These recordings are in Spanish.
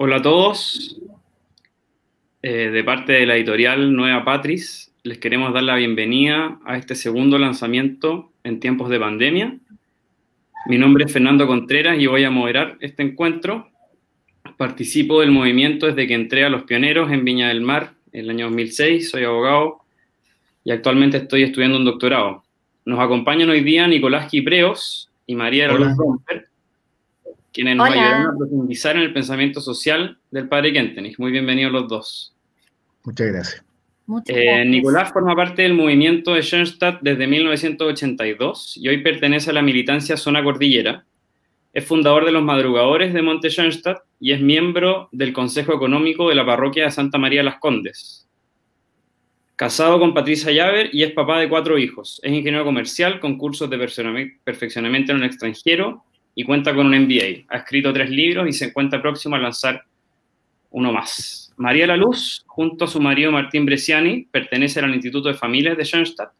Hola a todos. De parte de la editorial Nueva Patris, les queremos dar la bienvenida a este segundo lanzamiento en tiempos de pandemia. Mi nombre es Fernando Contreras y voy a moderar este encuentro. Participo del movimiento desde que entré a Los Pioneros en Viña del Mar en el año 2006. Soy abogado y actualmente estoy estudiando un doctorado. Nos acompañan hoy día Nicolás Quipreos y María de la Luz Romper, quienes nos ayudarán a profundizar en el pensamiento social del padre Kentenich. Muy bienvenidos los dos. Muchas gracias. Nicolás forma parte del movimiento de Schoenstatt desde 1982 y hoy pertenece a la militancia Zona Cordillera. Es fundador de los Madrugadores de Monte Schoenstatt y es miembro del Consejo Económico de la Parroquia de Santa María Las Condes. Casado con Patricia Llaver y es papá de 4 hijos. Es ingeniero comercial con cursos de perfeccionamiento en el extranjero y cuenta con un MBA. Ha escrito 3 libros y se encuentra próximo a lanzar uno más. María La Luz, junto a su marido Martín Bresciani, pertenecen al Instituto de Familias de Schoenstatt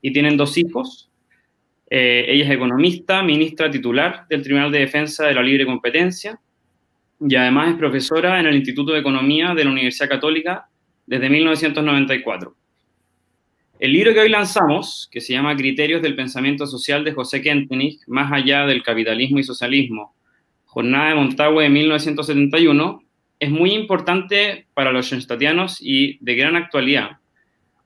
y tienen 2 hijos. Ella es economista, ministra titular del Tribunal de Defensa de la Libre Competencia y además es profesora en el Instituto de Economía de la Universidad Católica desde 1994. El libro que hoy lanzamos, que se llama Criterios del Pensamiento Social de José Kentenich, más allá del capitalismo y socialismo, Jornada de Montague de 1971, es muy importante para los schoenstattianos y de gran actualidad.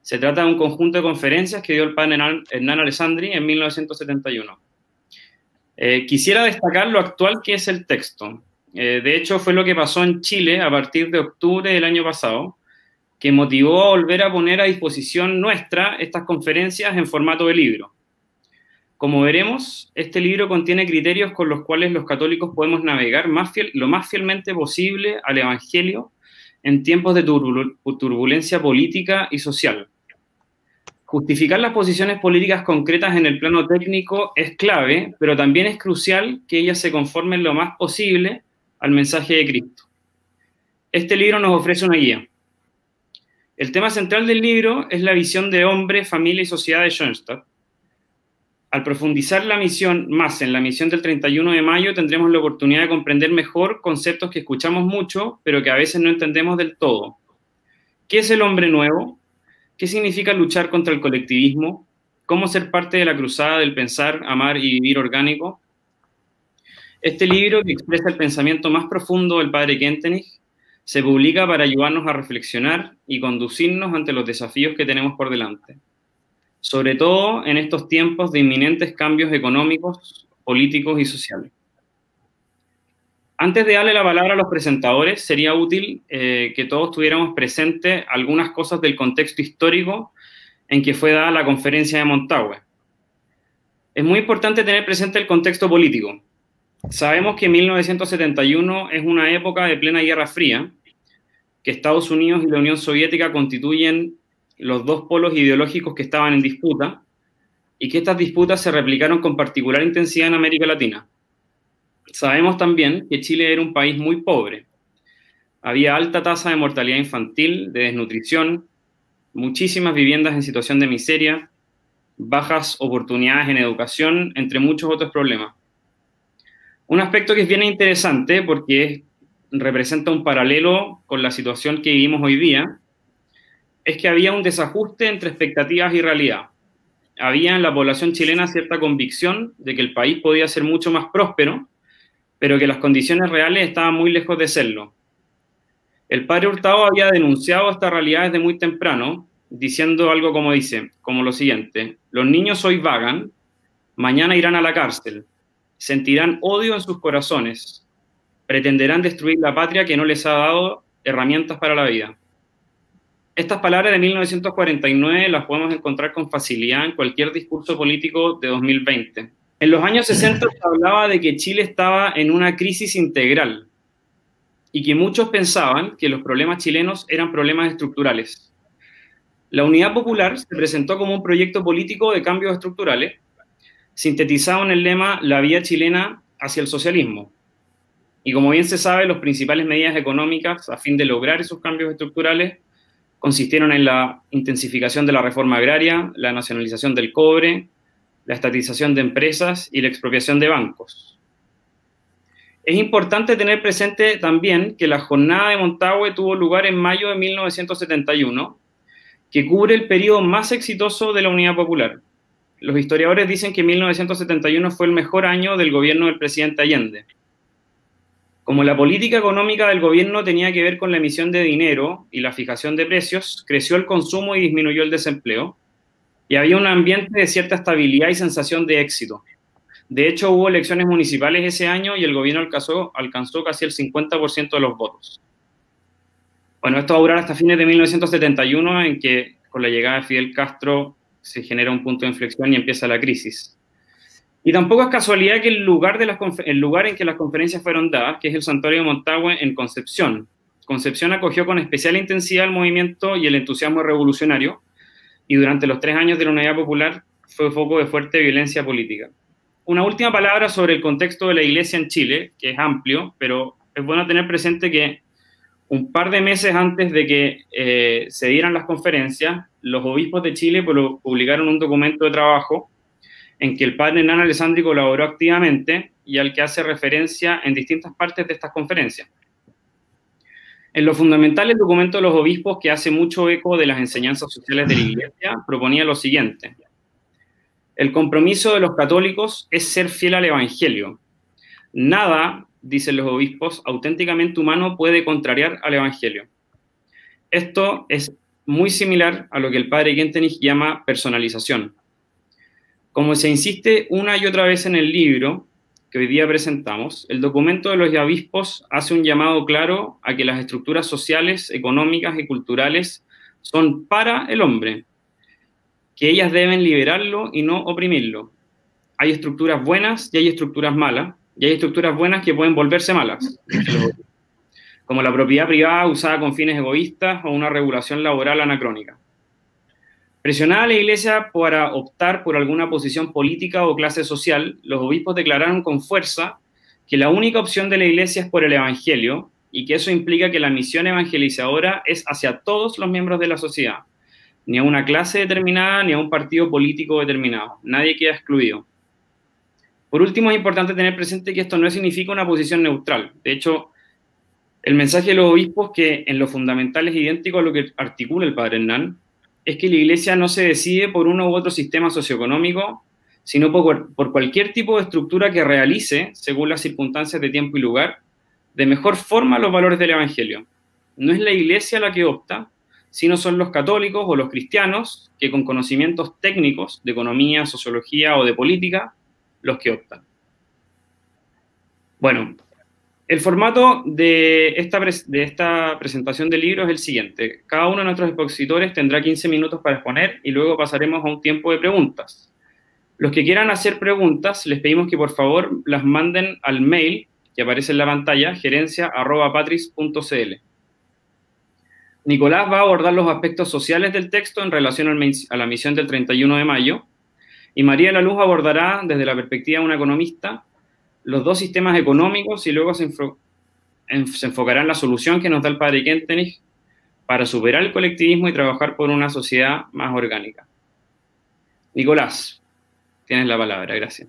Se trata de un conjunto de conferencias que dio el padre Hernán Alessandri en 1971. Quisiera destacar lo actual que es el texto. De hecho, fue lo que pasó en Chile a partir de octubre del año pasado, que motivó a volver a poner a disposición nuestra estas conferencias en formato de libro. Como veremos, este libro contiene criterios con los cuales los católicos podemos navegar lo más fielmente posible al Evangelio en tiempos de turbulencia política y social. Justificar las posiciones políticas concretas en el plano técnico es clave, pero también es crucial que ellas se conformen lo más posible al mensaje de Cristo. Este libro nos ofrece una guía. El tema central del libro es la visión de hombre, familia y sociedad de Schoenstatt. Al profundizar en la misión del 31 de mayo, tendremos la oportunidad de comprender mejor conceptos que escuchamos mucho, pero que a veces no entendemos del todo. ¿Qué es el hombre nuevo? ¿Qué significa luchar contra el colectivismo? ¿Cómo ser parte de la cruzada del pensar, amar y vivir orgánico? Este libro, que expresa el pensamiento más profundo del padre Kentenich, se publica para ayudarnos a reflexionar y conducirnos ante los desafíos que tenemos por delante, sobre todo en estos tiempos de inminentes cambios económicos, políticos y sociales. Antes de darle la palabra a los presentadores, sería útil que todos tuviéramos presente algunas cosas del contexto histórico en que fue dada la conferencia de Montague. Es muy importante tener presente el contexto político. Sabemos que 1971 es una época de plena Guerra Fría, que Estados Unidos y la Unión Soviética constituyen los 2 polos ideológicos que estaban en disputa, y que estas disputas se replicaron con particular intensidad en América Latina. Sabemos también que Chile era un país muy pobre. Había alta tasa de mortalidad infantil, de desnutrición, muchísimas viviendas en situación de miseria, bajas oportunidades en educación, entre muchos otros problemas. Un aspecto que es bien interesante porque representa un paralelo con la situación que vivimos hoy día, es que había un desajuste entre expectativas y realidad. Había en la población chilena cierta convicción de que el país podía ser mucho más próspero, pero que las condiciones reales estaban muy lejos de serlo. El padre Hurtado había denunciado esta realidad desde muy temprano, diciendo algo como lo siguiente: los niños hoy vagan, mañana irán a la cárcel, sentirán odio en sus corazones, pretenderán destruir la patria que no les ha dado herramientas para la vida. Estas palabras de 1949 las podemos encontrar con facilidad en cualquier discurso político de 2020. En los años 60 se hablaba de que Chile estaba en una crisis integral y que muchos pensaban que los problemas chilenos eran problemas estructurales. La Unidad Popular se presentó como un proyecto político de cambios estructurales, sintetizado en el lema "La vía chilena hacia el socialismo". Y como bien se sabe, las principales medidas económicas a fin de lograr esos cambios estructurales consistieron en la intensificación de la reforma agraria, la nacionalización del cobre, la estatización de empresas y la expropiación de bancos. Es importante tener presente también que la jornada de Montague tuvo lugar en mayo de 1971, que cubre el periodo más exitoso de la Unidad Popular. Los historiadores dicen que 1971 fue el mejor año del gobierno del presidente Allende. Como la política económica del gobierno tenía que ver con la emisión de dinero y la fijación de precios, creció el consumo y disminuyó el desempleo, y había un ambiente de cierta estabilidad y sensación de éxito. De hecho, hubo elecciones municipales ese año y el gobierno alcanzó casi el 50% de los votos. Bueno, esto va a durar hasta fines de 1971, en que con la llegada de Fidel Castro se genera un punto de inflexión y empieza la crisis. Y tampoco es casualidad que el lugar en que las conferencias fueron dadas, que es el Santuario de Montague en Concepción. Concepción acogió con especial intensidad el movimiento y el entusiasmo revolucionario, y durante los 3 años de la Unidad Popular fue foco de fuerte violencia política. Una última palabra sobre el contexto de la Iglesia en Chile, que es amplio, pero es bueno tener presente que un par de meses antes de que se dieran las conferencias, los obispos de Chile publicaron un documento de trabajo en que el padre Hernán Alessandri colaboró activamente y al que hace referencia en distintas partes de estas conferencias. En lo fundamental, el documento de los obispos, que hace mucho eco de las enseñanzas sociales de la Iglesia, proponía lo siguiente: el compromiso de los católicos es ser fiel al Evangelio. Nada, dicen los obispos, auténticamente humano puede contrariar al Evangelio. Esto es muy similar a lo que el padre Kentenich llama personalización. Como se insiste una y otra vez en el libro que hoy día presentamos, el documento de los obispos hace un llamado claro a que las estructuras sociales, económicas y culturales son para el hombre, que ellas deben liberarlo y no oprimirlo. Hay estructuras buenas y hay estructuras malas, y hay estructuras buenas que pueden volverse malas, como la propiedad privada usada con fines egoístas o una regulación laboral anacrónica. Presionada a la Iglesia para optar por alguna posición política o clase social, los obispos declararon con fuerza que la única opción de la Iglesia es por el Evangelio, y que eso implica que la misión evangelizadora es hacia todos los miembros de la sociedad, ni a una clase determinada ni a un partido político determinado. Nadie queda excluido. Por último, es importante tener presente que esto no significa una posición neutral. De hecho, el mensaje de los obispos, que en lo fundamental es idéntico a lo que articula el padre Hernán, es que la Iglesia no se decide por uno u otro sistema socioeconómico, sino por cualquier tipo de estructura que realice, según las circunstancias de tiempo y lugar, de mejor forma los valores del Evangelio. No es la Iglesia la que opta, sino son los católicos o los cristianos que, con conocimientos técnicos de economía, sociología o de política, los que optan. Bueno, el formato de esta presentación del libro es el siguiente. Cada uno de nuestros expositores tendrá 15 minutos para exponer y luego pasaremos a un tiempo de preguntas. Los que quieran hacer preguntas, les pedimos que por favor las manden al mail que aparece en la pantalla, gerencia@patris.cl. Nicolás va a abordar los aspectos sociales del texto en relación a la misión del 31 de mayo, y María de la Luz abordará, desde la perspectiva de una economista, los dos sistemas económicos, y luego se enfocará en la solución que nos da el padre Kentenich para superar el colectivismo y trabajar por una sociedad más orgánica. Nicolás, tienes la palabra, gracias.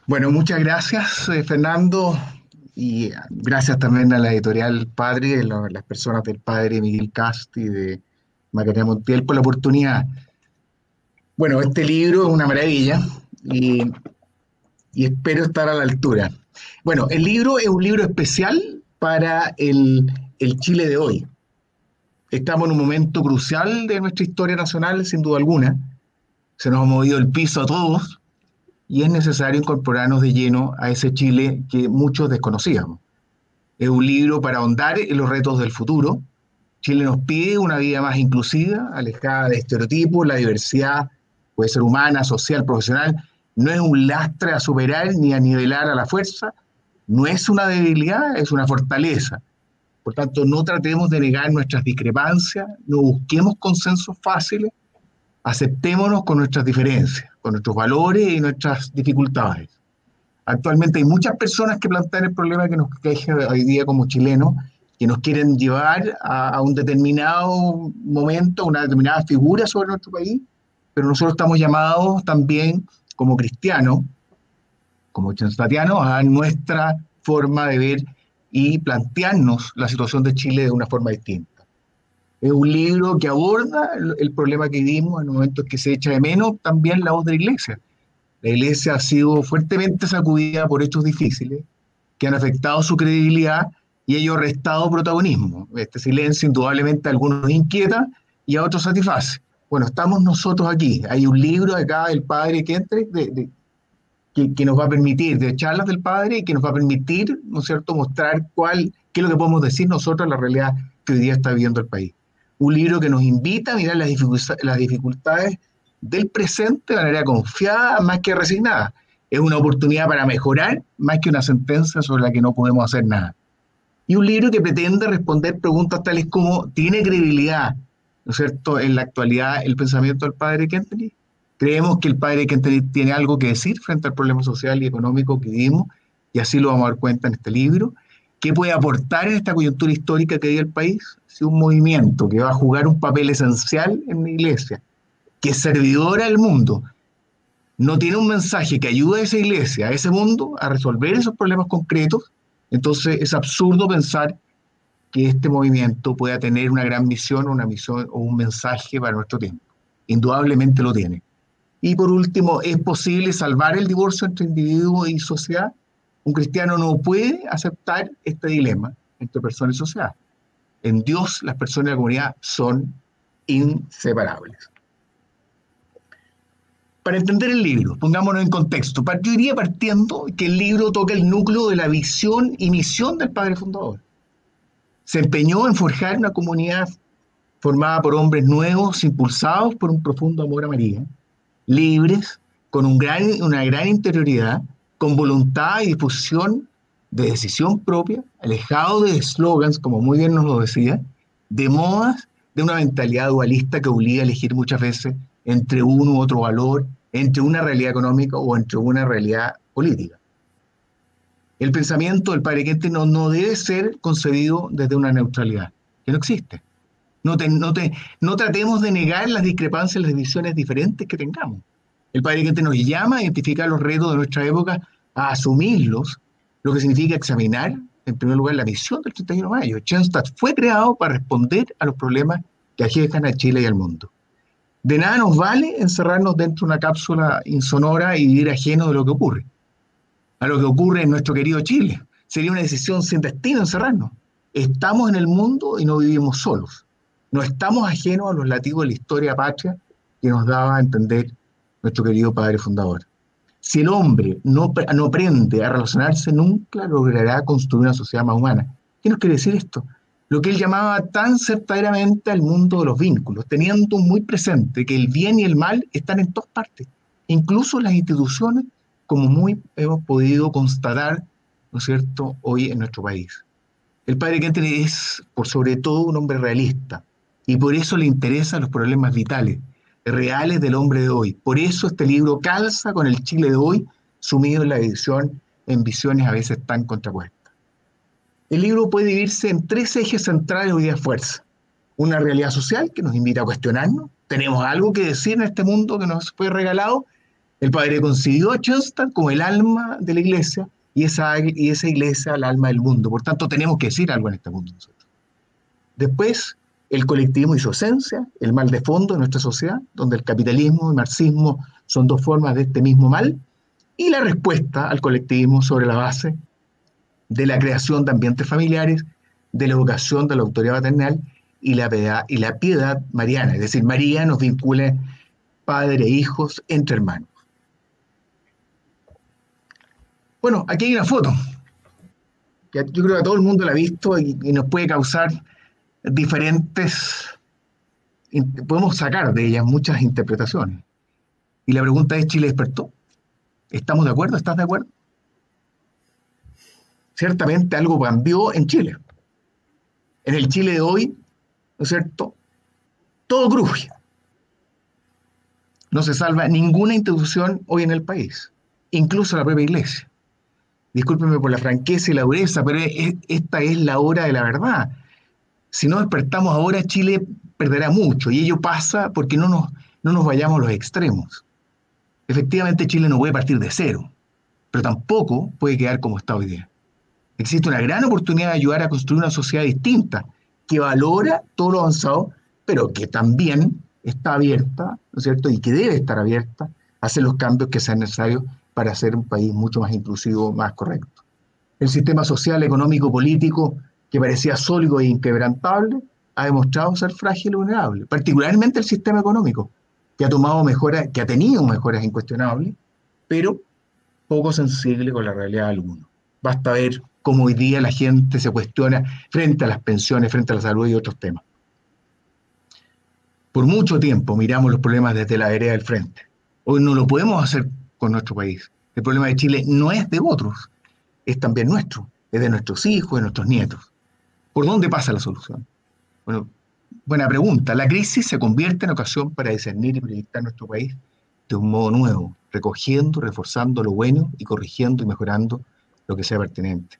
Bueno, muchas gracias, Fernando, y gracias también a la editorial Padre, las personas del padre Miguel Cast y de Macarena Montiel por la oportunidad. Bueno, este libro es una maravilla y espero estar a la altura. Bueno, el libro es un libro especial para el Chile de hoy. Estamos en un momento crucial de nuestra historia nacional, sin duda alguna. Se nos ha movido el piso a todos, y es necesario incorporarnos de lleno a ese Chile que muchos desconocíamos. Es un libro para ahondar en los retos del futuro. Chile nos pide una vida más inclusiva, alejada de estereotipos. La diversidad puede ser humana, social, profesional. No es un lastre a superar ni a nivelar a la fuerza. No es una debilidad, es una fortaleza. Por tanto, no tratemos de negar nuestras discrepancias, no busquemos consensos fáciles, aceptémonos con nuestras diferencias, con nuestros valores y nuestras dificultades. Actualmente hay muchas personas que plantean el problema que nos queja hoy día como chilenos, que nos quieren llevar a un determinado momento, a una determinada figura sobre nuestro país, pero nosotros estamos llamados también como cristianos, como chanstatianos, a nuestra forma de ver y plantearnos la situación de Chile de una forma distinta. Es un libro que aborda el problema que vivimos en momentos que se echa de menos también la voz de la Iglesia. La Iglesia ha sido fuertemente sacudida por hechos difíciles que han afectado su credibilidad y ello ha restado protagonismo. Este silencio indudablemente a algunos inquieta y a otros satisface. Bueno, estamos nosotros aquí. Hay un libro acá del padre Kentrick que nos va a permitir, de charlas del padre, y que nos va a permitir, ¿no es cierto?, mostrar qué es lo que podemos decir nosotros la realidad que hoy día está viviendo el país. Un libro que nos invita a mirar las dificultades del presente de manera confiada más que resignada. Es una oportunidad para mejorar más que una sentencia sobre la que no podemos hacer nada. Y un libro que pretende responder preguntas tales como: ¿tiene credibilidad, ¿no es cierto?, en la actualidad el pensamiento del padre Kentrick? ¿Creemos que el padre Kentrick tiene algo que decir frente al problema social y económico que vivimos? Y así lo vamos a dar cuenta en este libro. ¿Qué puede aportar en esta coyuntura histórica que vive el país? Si un movimiento que va a jugar un papel esencial en la iglesia, que es servidora del mundo, no tiene un mensaje que ayude a esa iglesia, a ese mundo, a resolver esos problemas concretos, entonces es absurdo pensar que este movimiento pueda tener una gran misión o un mensaje para nuestro tiempo. Indudablemente lo tiene. Y por último, ¿es posible salvar el divorcio entre individuo y sociedad? Un cristiano no puede aceptar este dilema entre persona y sociedad. En Dios, las personas de la comunidad son inseparables. Para entender el libro, pongámonos en contexto. Yo iría partiendo que el libro toca el núcleo de la visión y misión del padre fundador. Se empeñó en forjar una comunidad formada por hombres nuevos, impulsados por un profundo amor a María, libres, con una gran interioridad, con voluntad y disposición de decisión propia, alejados de eslogans, como muy bien nos lo decía, de modas, de una mentalidad dualista que obliga a elegir muchas veces entre uno u otro valor, entre una realidad económica o entre una realidad política. El pensamiento del padre Kentrick no debe ser concebido desde una neutralidad, que no existe. No tratemos de negar las discrepancias, las divisiones diferentes que tengamos. El padre Kentrick nos llama a identificar los retos de nuestra época, a asumirlos, lo que significa examinar, en primer lugar, la misión del 31 de mayo. Schoenstatt fue creado para responder a los problemas que aquejan a Chile y al mundo. De nada nos vale encerrarnos dentro de una cápsula insonora y vivir ajeno de lo que ocurre. A lo que ocurre en nuestro querido Chile. Sería una decisión sin destino encerrarnos. Estamos en el mundo y no vivimos solos. No estamos ajenos a los latidos de la historia patria que nos daba a entender nuestro querido padre fundador. Si el hombre no aprende a relacionarse, nunca logrará construir una sociedad más humana. ¿Qué nos quiere decir esto? Lo que él llamaba tan certeramente al mundo de los vínculos, teniendo muy presente que el bien y el mal están en todas partes, incluso las instituciones, como muy hemos podido constatar, ¿no es cierto?, hoy en nuestro país. El padre Kentrick es, por sobre todo, un hombre realista, y por eso le interesan los problemas vitales, reales del hombre de hoy. Por eso este libro calza con el Chile de hoy, sumido en la división, en visiones a veces tan contrapuestas. El libro puede dividirse en tres ejes centrales hoy de fuerza. Una realidad social que nos invita a cuestionarnos. ¿Tenemos algo que decir en este mundo que nos fue regalado? El padre concibió a Schoenstatt como el alma de la iglesia y esa iglesia el alma del mundo. Por tanto, tenemos que decir algo en este mundo nosotros. Después, el colectivismo y su esencia, el mal de fondo de nuestra sociedad, donde el capitalismo y el marxismo son dos formas de este mismo mal, y la respuesta al colectivismo sobre la base de la creación de ambientes familiares, de la educación de la autoridad paternal y la piedad mariana. Es decir, María nos vincula padre e hijos entre hermanos. Bueno, aquí hay una foto, que yo creo que todo el mundo la ha visto y nos puede causar podemos sacar de ellas muchas interpretaciones. Y la pregunta es: ¿Chile despertó? ¿Estamos de acuerdo? ¿Estás de acuerdo? Ciertamente algo cambió en Chile. En el Chile de hoy, ¿no es cierto?, todo cruje. No se salva ninguna institución hoy en el país, incluso la propia iglesia. Discúlpenme por la franqueza y la dureza, pero esta es la hora de la verdad. Si no despertamos ahora, Chile perderá mucho, y ello pasa porque no nos vayamos a los extremos. Efectivamente, Chile no puede partir de cero, pero tampoco puede quedar como está hoy día. Existe una gran oportunidad de ayudar a construir una sociedad distinta, que valora todo lo avanzado, pero que también está abierta, ¿no es cierto? Y que debe estar abierta a hacer los cambios que sean necesarios para hacer un país mucho más inclusivo, más correcto. El sistema social, económico, político, que parecía sólido e inquebrantable, ha demostrado ser frágil y vulnerable, particularmente el sistema económico, que ha tomado mejoras, que ha tenido mejoras incuestionables, pero poco sensible con la realidad de algunos. Basta ver cómo hoy día la gente se cuestiona frente a las pensiones, frente a la salud y otros temas. Por mucho tiempo miramos los problemas desde la vereda del frente. Hoy no lo podemos hacer con nuestro país. El problema de Chile no es de otros, es también nuestro, es de nuestros hijos, de nuestros nietos. ¿Por dónde pasa la solución? Bueno, buena pregunta. La crisis se convierte en ocasión para discernir y proyectar nuestro país de un modo nuevo, recogiendo, reforzando lo bueno y corrigiendo y mejorando lo que sea pertinente.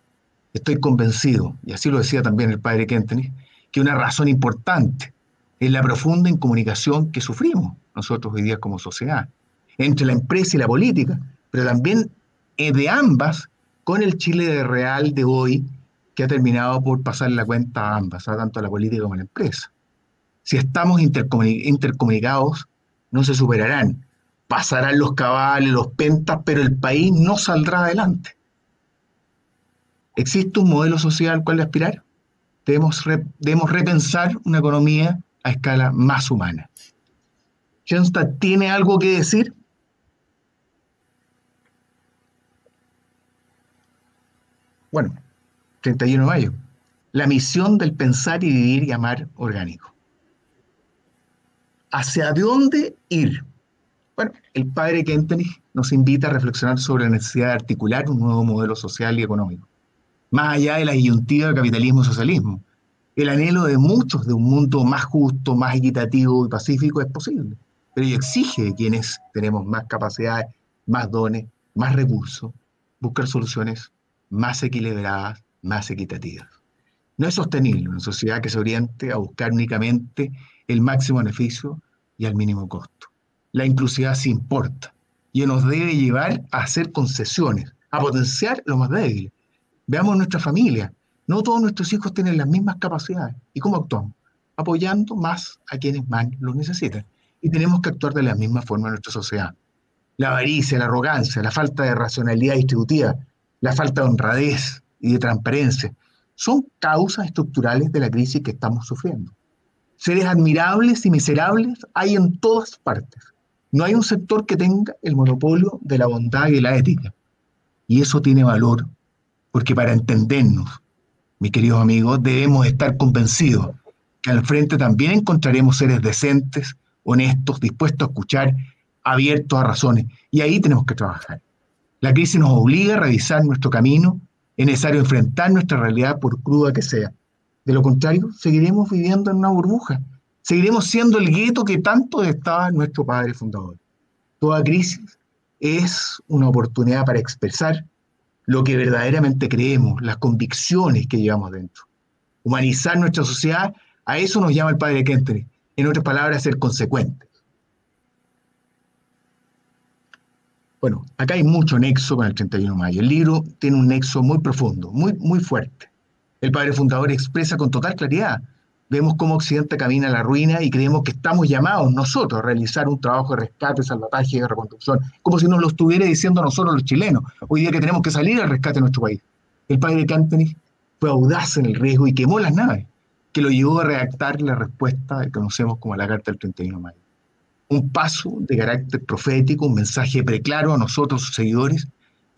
Estoy convencido, y así lo decía también el padre Kentenich, que una razón importante es la profunda incomunicación que sufrimos nosotros hoy día como sociedad, entre la empresa y la política, pero también de ambas con el Chile real de hoy, que ha terminado por pasar la cuenta a ambas, tanto a la política como a la empresa. Si estamos intercomunicados, no se superarán. Pasarán los cabales, los pentas, pero el país no saldrá adelante. ¿Existe un modelo social al cual aspirar? Debemos repensar una economía a escala más humana. ¿Schoenstatt tiene algo que decir? Bueno, 31 de mayo. La misión del pensar y vivir y amar orgánico. ¿Hacia dónde ir? Bueno, el padre Kentenich nos invita a reflexionar sobre la necesidad de articular un nuevo modelo social y económico, más allá de la disyuntiva de capitalismo y socialismo. El anhelo de muchos de un mundo más justo, más equitativo y pacífico es posible, pero ello exige de quienes tenemos más capacidades, más dones, más recursos, buscar soluciones más equilibradas, más equitativas. No es sostenible una sociedad que se oriente a buscar únicamente el máximo beneficio y al mínimo costo. La inclusividad sí importa y nos debe llevar a hacer concesiones, a potenciar lo más débil. Veamos nuestra familia. No todos nuestros hijos tienen las mismas capacidades. ¿Y cómo actuamos? Apoyando más a quienes más lo necesitan. Y tenemos que actuar de la misma forma en nuestra sociedad. La avaricia, la arrogancia, la falta de racionalidad distributiva, la falta de honradez y de transparencia son causas estructurales de la crisis que estamos sufriendo. Seres admirables y miserables hay en todas partes. No hay un sector que tenga el monopolio de la bondad y de la ética. Y eso tiene valor, porque para entendernos, mis queridos amigos, debemos estar convencidos que al frente también encontraremos seres decentes, honestos, dispuestos a escuchar, abiertos a razones. Y ahí tenemos que trabajar. La crisis nos obliga a revisar nuestro camino. Es necesario enfrentar nuestra realidad por cruda que sea. De lo contrario, seguiremos viviendo en una burbuja. Seguiremos siendo el gueto que tanto estaba nuestro padre fundador. Toda crisis es una oportunidad para expresar lo que verdaderamente creemos, las convicciones que llevamos dentro. Humanizar nuestra sociedad, a eso nos llama el padre Kentenich. En otras palabras, ser consecuentes. Bueno, acá hay mucho nexo con el 31 de mayo. El libro tiene un nexo muy profundo, muy fuerte. El padre fundador expresa con total claridad. Vemos cómo Occidente camina a la ruina y creemos que estamos llamados nosotros a realizar un trabajo de rescate, salvataje y de reconstrucción, como si nos lo estuviera diciendo a nosotros los chilenos, hoy día que tenemos que salir al rescate de nuestro país. El padre Kentenich fue audaz en el riesgo y quemó las naves, que lo llevó a redactar la respuesta que conocemos como la Carta del 31 de mayo. Un paso de carácter profético, un mensaje preclaro a nosotros, sus seguidores,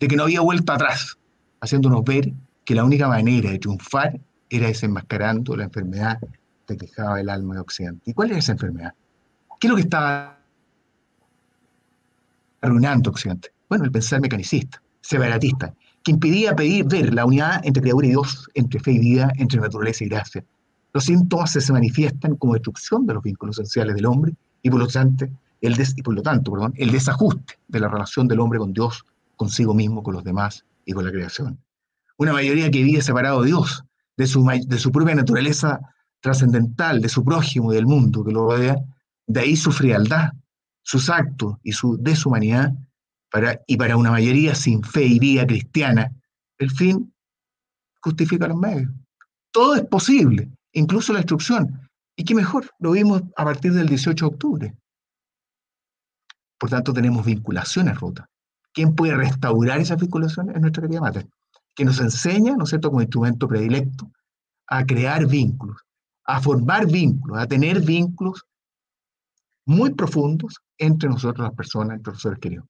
de que no había vuelta atrás, haciéndonos ver que la única manera de triunfar era desenmascarando la enfermedad que quejaba el alma de Occidente. ¿Y cuál era esa enfermedad? ¿Qué es lo que estaba arruinando Occidente? Bueno, el pensar mecanicista, separatista, que impedía ver la unidad entre criatura y Dios, entre fe y vida, entre naturaleza y gracia. Los síntomas se manifiestan como destrucción de los vínculos esenciales del hombre y por lo tanto, el desajuste de la relación del hombre con Dios, consigo mismo, con los demás y con la creación. Una mayoría que vive separado de Dios, de su propia naturaleza trascendental, de su prójimo y del mundo que lo rodea, de ahí su frialdad, sus actos y su deshumanidad, y para una mayoría sin fe y vida cristiana, el fin justifica los medios. Todo es posible, incluso la destrucción. Y qué mejor, lo vimos a partir del 18 de octubre. Por tanto, tenemos vinculaciones rotas. ¿Quién puede restaurar esas vinculaciones? Es nuestra querida madre, que nos enseña, ¿no es cierto?, como instrumento predilecto, a crear vínculos, a formar vínculos, a tener vínculos muy profundos entre nosotros las personas, entre los seres queridos.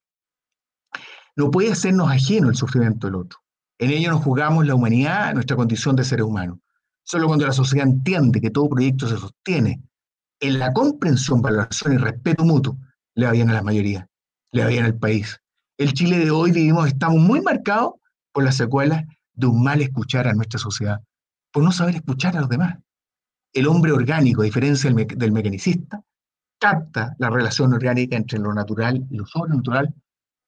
No puede hacernos ajeno el sufrimiento del otro. En ello nos jugamos la humanidad, nuestra condición de seres humanos. Solo cuando la sociedad entiende que todo proyecto se sostiene en la comprensión, valoración y respeto mutuo, le va bien a la mayoría, le va bien al país. El Chile de hoy estamos muy marcados por las secuelas de un mal escuchar a nuestra sociedad, por no saber escuchar a los demás. El hombre orgánico, a diferencia del mecanicista, capta la relación orgánica entre lo natural y lo sobrenatural.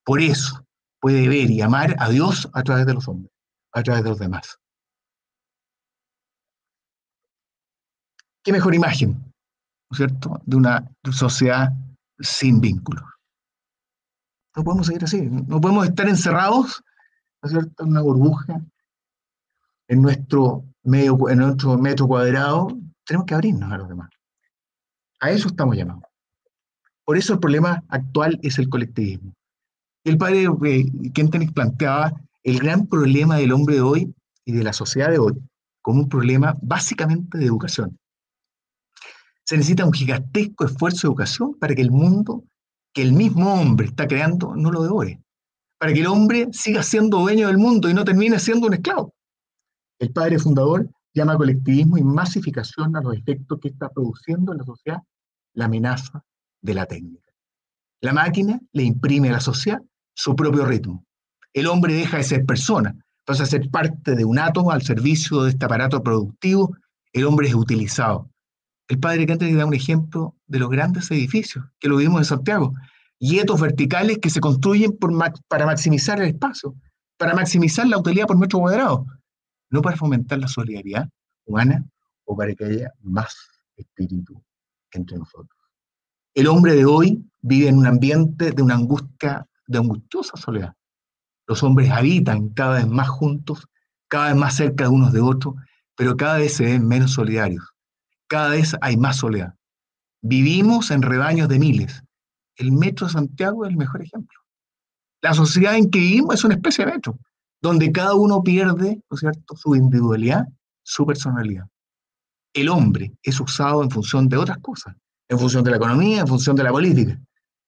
Por eso puede ver y amar a Dios a través de los hombres, a través de los demás. ¿Qué mejor imagen, ¿no es cierto?, de una sociedad sin vínculos? No podemos seguir así, no podemos estar encerrados, ¿no es cierto?, en una burbuja, en nuestro metro cuadrado. Tenemos que abrirnos a los demás. A eso estamos llamados. Por eso el problema actual es el colectivismo. El padre Kentenich planteaba el gran problema del hombre de hoy y de la sociedad de hoy como un problema básicamente de educación. Se necesita un gigantesco esfuerzo de educación para que el mundo que el mismo hombre está creando no lo devore, para que el hombre siga siendo dueño del mundo y no termine siendo un esclavo. El padre fundador llama colectivismo y masificación a los efectos que está produciendo en la sociedad la amenaza de la técnica. La máquina le imprime a la sociedad su propio ritmo. El hombre deja de ser persona, pasa a ser parte de un átomo al servicio de este aparato productivo. El hombre es utilizado. El padre Canter da un ejemplo de los grandes edificios, que lo vimos en Santiago, hietos verticales que se construyen para maximizar el espacio, para maximizar la utilidad por metro cuadrado, no para fomentar la solidaridad humana o para que haya más espíritu entre nosotros. El hombre de hoy vive en un ambiente de una angustiosa soledad. Los hombres habitan cada vez más juntos, cada vez más cerca de unos de otros, pero cada vez se ven menos solidarios. Cada vez hay más soledad. Vivimos en rebaños de miles. El metro de Santiago es el mejor ejemplo. La sociedad en que vivimos es una especie de metro, donde cada uno pierde, ¿no es cierto?, su individualidad, su personalidad. El hombre es usado en función de otras cosas, en función de la economía, en función de la política.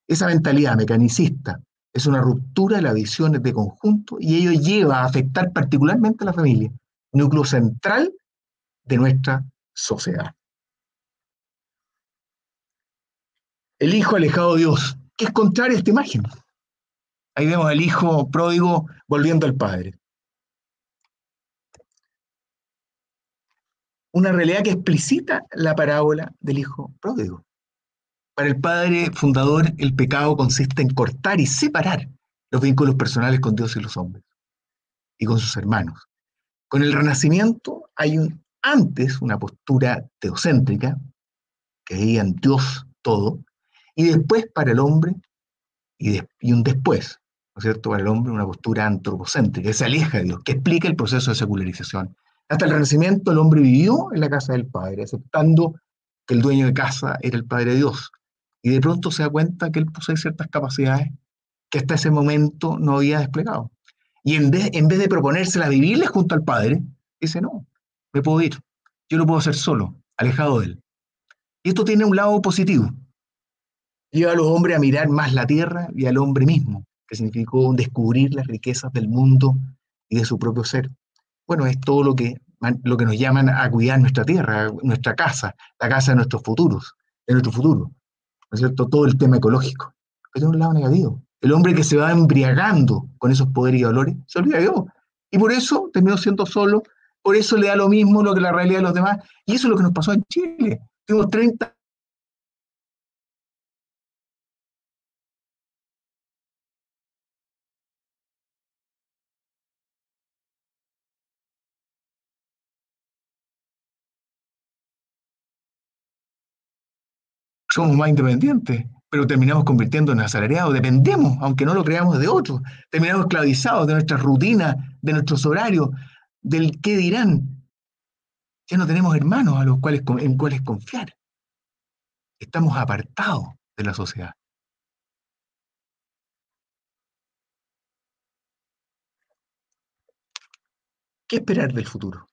Esa mentalidad mecanicista es una ruptura de las visiones de conjunto y ello lleva a afectar particularmente a la familia, núcleo central de nuestra sociedad. El hijo alejado de Dios, que es contrario a esta imagen. Ahí vemos al hijo pródigo volviendo al padre. Una realidad que explicita la parábola del hijo pródigo. Para el padre fundador, el pecado consiste en cortar y separar los vínculos personales con Dios y los hombres, y con sus hermanos. Con el Renacimiento hay antes una postura teocéntrica, que veía en Dios todo, y después para el hombre, y un después, ¿no es cierto?, para el hombre una postura antropocéntrica, que se aleja de Dios, que explica el proceso de secularización. Hasta el Renacimiento el hombre vivió en la casa del Padre, aceptando que el dueño de casa era el Padre de Dios, y de pronto se da cuenta que él posee ciertas capacidades que hasta ese momento no había desplegado. Y en vez de proponérsela vivirles junto al Padre, dice, no, me puedo ir, yo lo puedo hacer solo, alejado de él. Y esto tiene un lado positivo. Lleva a los hombres a mirar más la tierra y al hombre mismo, que significó descubrir las riquezas del mundo y de su propio ser. Bueno, es todo lo que nos llaman a cuidar nuestra tierra, nuestra casa, la casa de nuestros futuros, de nuestro futuro, ¿no es cierto? Todo el tema ecológico. Pero tiene un lado negativo. El hombre que se va embriagando con esos poderes y valores se olvida de Dios. Y por eso terminó siendo solo, por eso le da lo mismo lo que la realidad de los demás. Y eso es lo que nos pasó en Chile. Tuvimos 30 somos más independientes, pero terminamos convirtiéndonos en asalariados, dependemos, aunque no lo creamos, de otros, terminamos esclavizados de nuestras rutinas, de nuestros horarios, del qué dirán. Ya no tenemos hermanos a los cuales, en cuales confiar. Estamos apartados de la sociedad. ¿Qué esperar del futuro?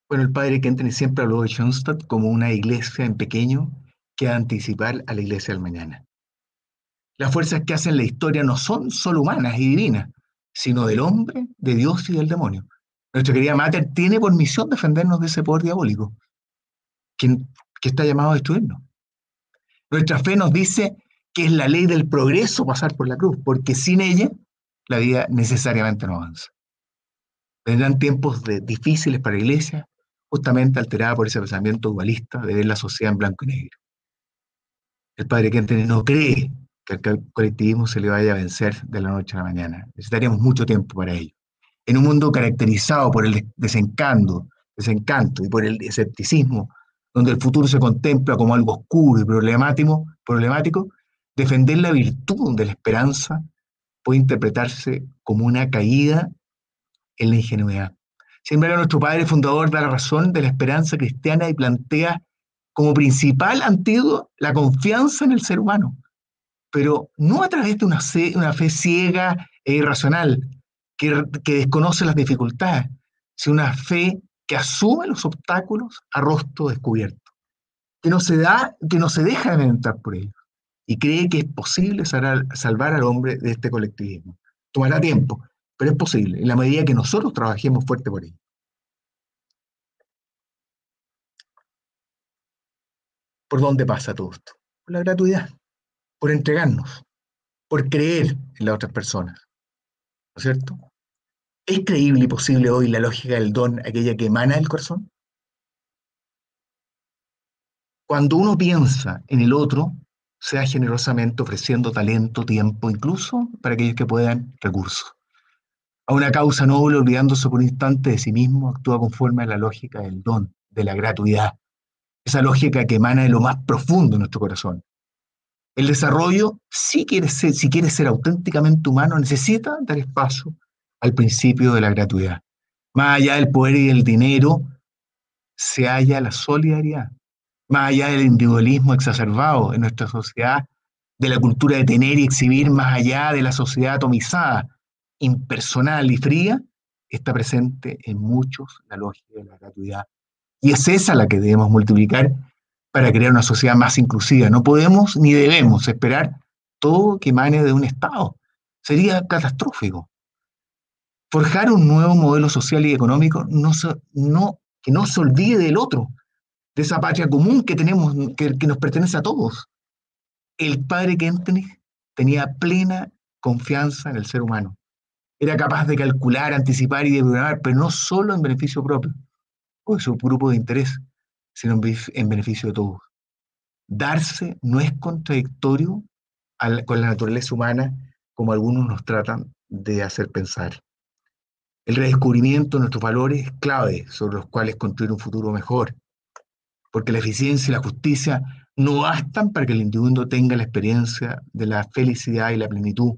Bueno, el padre Kenton siempre habló de Schoenstatt como una iglesia en pequeño que va a anticipar a la iglesia del mañana. Las fuerzas que hacen la historia no son solo humanas y divinas, sino del hombre, de Dios y del demonio. Nuestra querida Mater tiene por misión defendernos de ese poder diabólico que, que está llamado a destruirnos. Nuestra fe nos dice que es la ley del progreso pasar por la cruz, porque sin ella la vida necesariamente no avanza. Vendrán tiempos difíciles para la iglesia, justamente alterada por ese pensamiento dualista de ver la sociedad en blanco y negro. El padre Kenton no cree que al colectivismo se le vaya a vencer de la noche a la mañana. Necesitaríamos mucho tiempo para ello. En un mundo caracterizado por el desencanto y por el escepticismo, donde el futuro se contempla como algo oscuro y problemático, defender la virtud de la esperanza puede interpretarse como una caída en la ingenuidad. Sin embargo, nuestro padre fundador da la razón de la esperanza cristiana y plantea como principal antídoto la confianza en el ser humano, pero no a través de una fe ciega e irracional que desconoce las dificultades, sino una fe que asume los obstáculos a rostro descubierto, que no se deja alimentar por ellos y cree que es posible salvar al hombre de este colectivismo. Tomará tiempo, pero es posible, en la medida que nosotros trabajemos fuerte por ello. ¿Por dónde pasa todo esto? Por la gratuidad, por entregarnos, por creer en las otras personas, ¿no es cierto? ¿Es creíble y posible hoy la lógica del don, aquella que emana del corazón? Cuando uno piensa en el otro, sea generosamente ofreciendo talento, tiempo, incluso para aquellos que puedan, recursos. A una causa noble, olvidándose por un instante de sí mismo, actúa conforme a la lógica del don, de la gratuidad, esa lógica que emana de lo más profundo de nuestro corazón. El desarrollo, si quiere ser auténticamente humano, necesita dar espacio al principio de la gratuidad. Más allá del poder y del dinero, se halla la solidaridad. Más allá del individualismo exacerbado en nuestra sociedad, de la cultura de tener y exhibir, más allá de la sociedad atomizada, impersonal y fría, está presente en muchos la lógica de la gratuidad. Y es esa la que debemos multiplicar para crear una sociedad más inclusiva. No podemos ni debemos esperar todo que emane de un Estado. Sería catastrófico. Forjar un nuevo modelo social y económico que no se olvide del otro, de esa patria común que tenemos, que nos pertenece a todos. El padre Kentenich tenía plena confianza en el ser humano. Era capaz de calcular, anticipar y de programar, pero no solo en beneficio propio o de su grupo de interés, sino en beneficio de todos. Darse no es contradictorio con la naturaleza humana, como algunos nos tratan de hacer pensar. El redescubrimiento de nuestros valores es clave sobre los cuales construir un futuro mejor, porque la eficiencia y la justicia no bastan para que el individuo tenga la experiencia de la felicidad y la plenitud,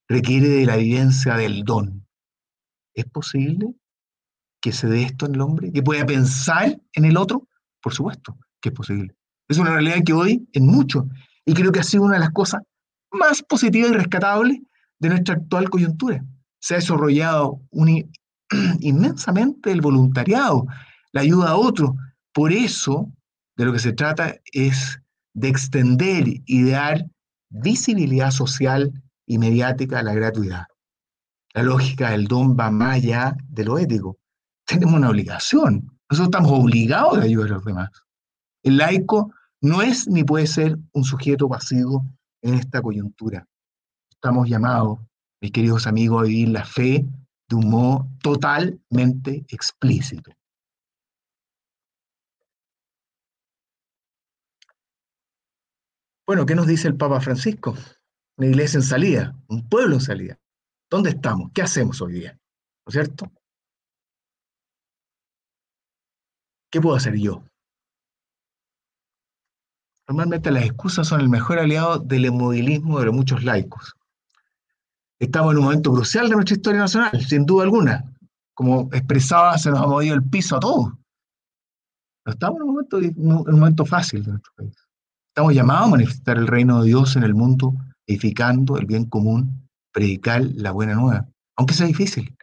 requiere de la vivencia del don. ¿Es posible que se dé esto en el hombre? ¿Que pueda pensar en el otro? Por supuesto que es posible. Es una realidad que hoy es mucho, y creo que ha sido una de las cosas más positivas y rescatables de nuestra actual coyuntura. Se ha desarrollado inmensamente el voluntariado, la ayuda a otros. Por eso, de lo que se trata es de extender y de dar visibilidad social y mediática a la gratuidad. La lógica del don va más allá de lo ético. Tenemos una obligación. Nosotros estamos obligados a ayudar a los demás. El laico no es ni puede ser un sujeto pasivo en esta coyuntura. Estamos llamados, mis queridos amigos, a vivir la fe de un modo totalmente explícito. Bueno, ¿qué nos dice el Papa Francisco? Una iglesia en salida, un pueblo en salida. ¿Dónde estamos? ¿Qué hacemos hoy día? ¿No es cierto? ¿Qué puedo hacer yo? Normalmente las excusas son el mejor aliado del inmovilismo de los muchos laicos. Estamos en un momento crucial de nuestra historia nacional, sin duda alguna. Como expresaba, se nos ha movido el piso a todos. No estamos en un momento fácil de nuestro país. Estamos llamados a manifestar el reino de Dios en el mundo, edificando el bien común, predicar la buena nueva, aunque sea difícil.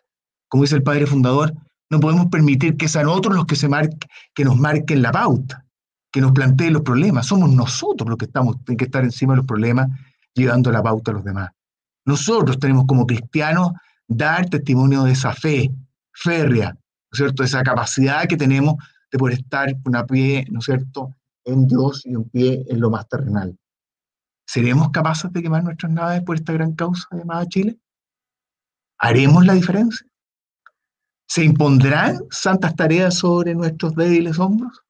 Como dice el padre fundador, no podemos permitir que sean otros los que nos marquen la pauta, que nos planteen los problemas. Somos nosotros los que tienen que estar encima de los problemas, llevando la pauta a los demás. Nosotros tenemos como cristianos dar testimonio de esa fe férrea, ¿no es cierto? De esa capacidad que tenemos de poder estar con un pie, ¿no es cierto?, en Dios y un pie en lo más terrenal. ¿Seremos capaces de quemar nuestras naves por esta gran causa llamada Chile? ¿Haremos la diferencia? ¿Se impondrán santas tareas sobre nuestros débiles hombros?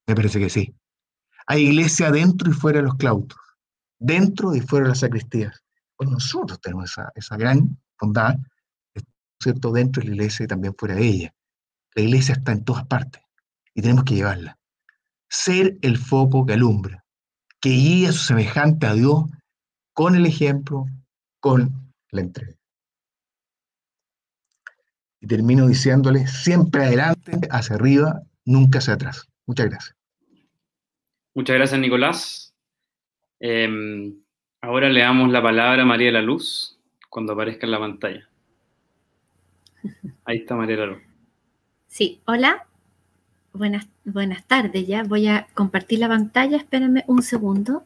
Me parece que sí. Hay iglesia dentro y fuera de los claustros, dentro y fuera de las sacristías. Pues nosotros tenemos esa gran bondad, ¿no es cierto?, dentro de la iglesia y también fuera de ella. La iglesia está en todas partes y tenemos que llevarla. Ser el foco que alumbra, que guíe a su semejante a Dios con el ejemplo, con la entrega. Y termino diciéndole, siempre adelante, hacia arriba, nunca hacia atrás. Muchas gracias. Muchas gracias, Nicolás. Ahora le damos la palabra a María de la Luz cuando aparezca en la pantalla. Ahí está María de la Luz. Sí, hola. Buenas tardes ya. Voy a compartir la pantalla. Espérenme un segundo.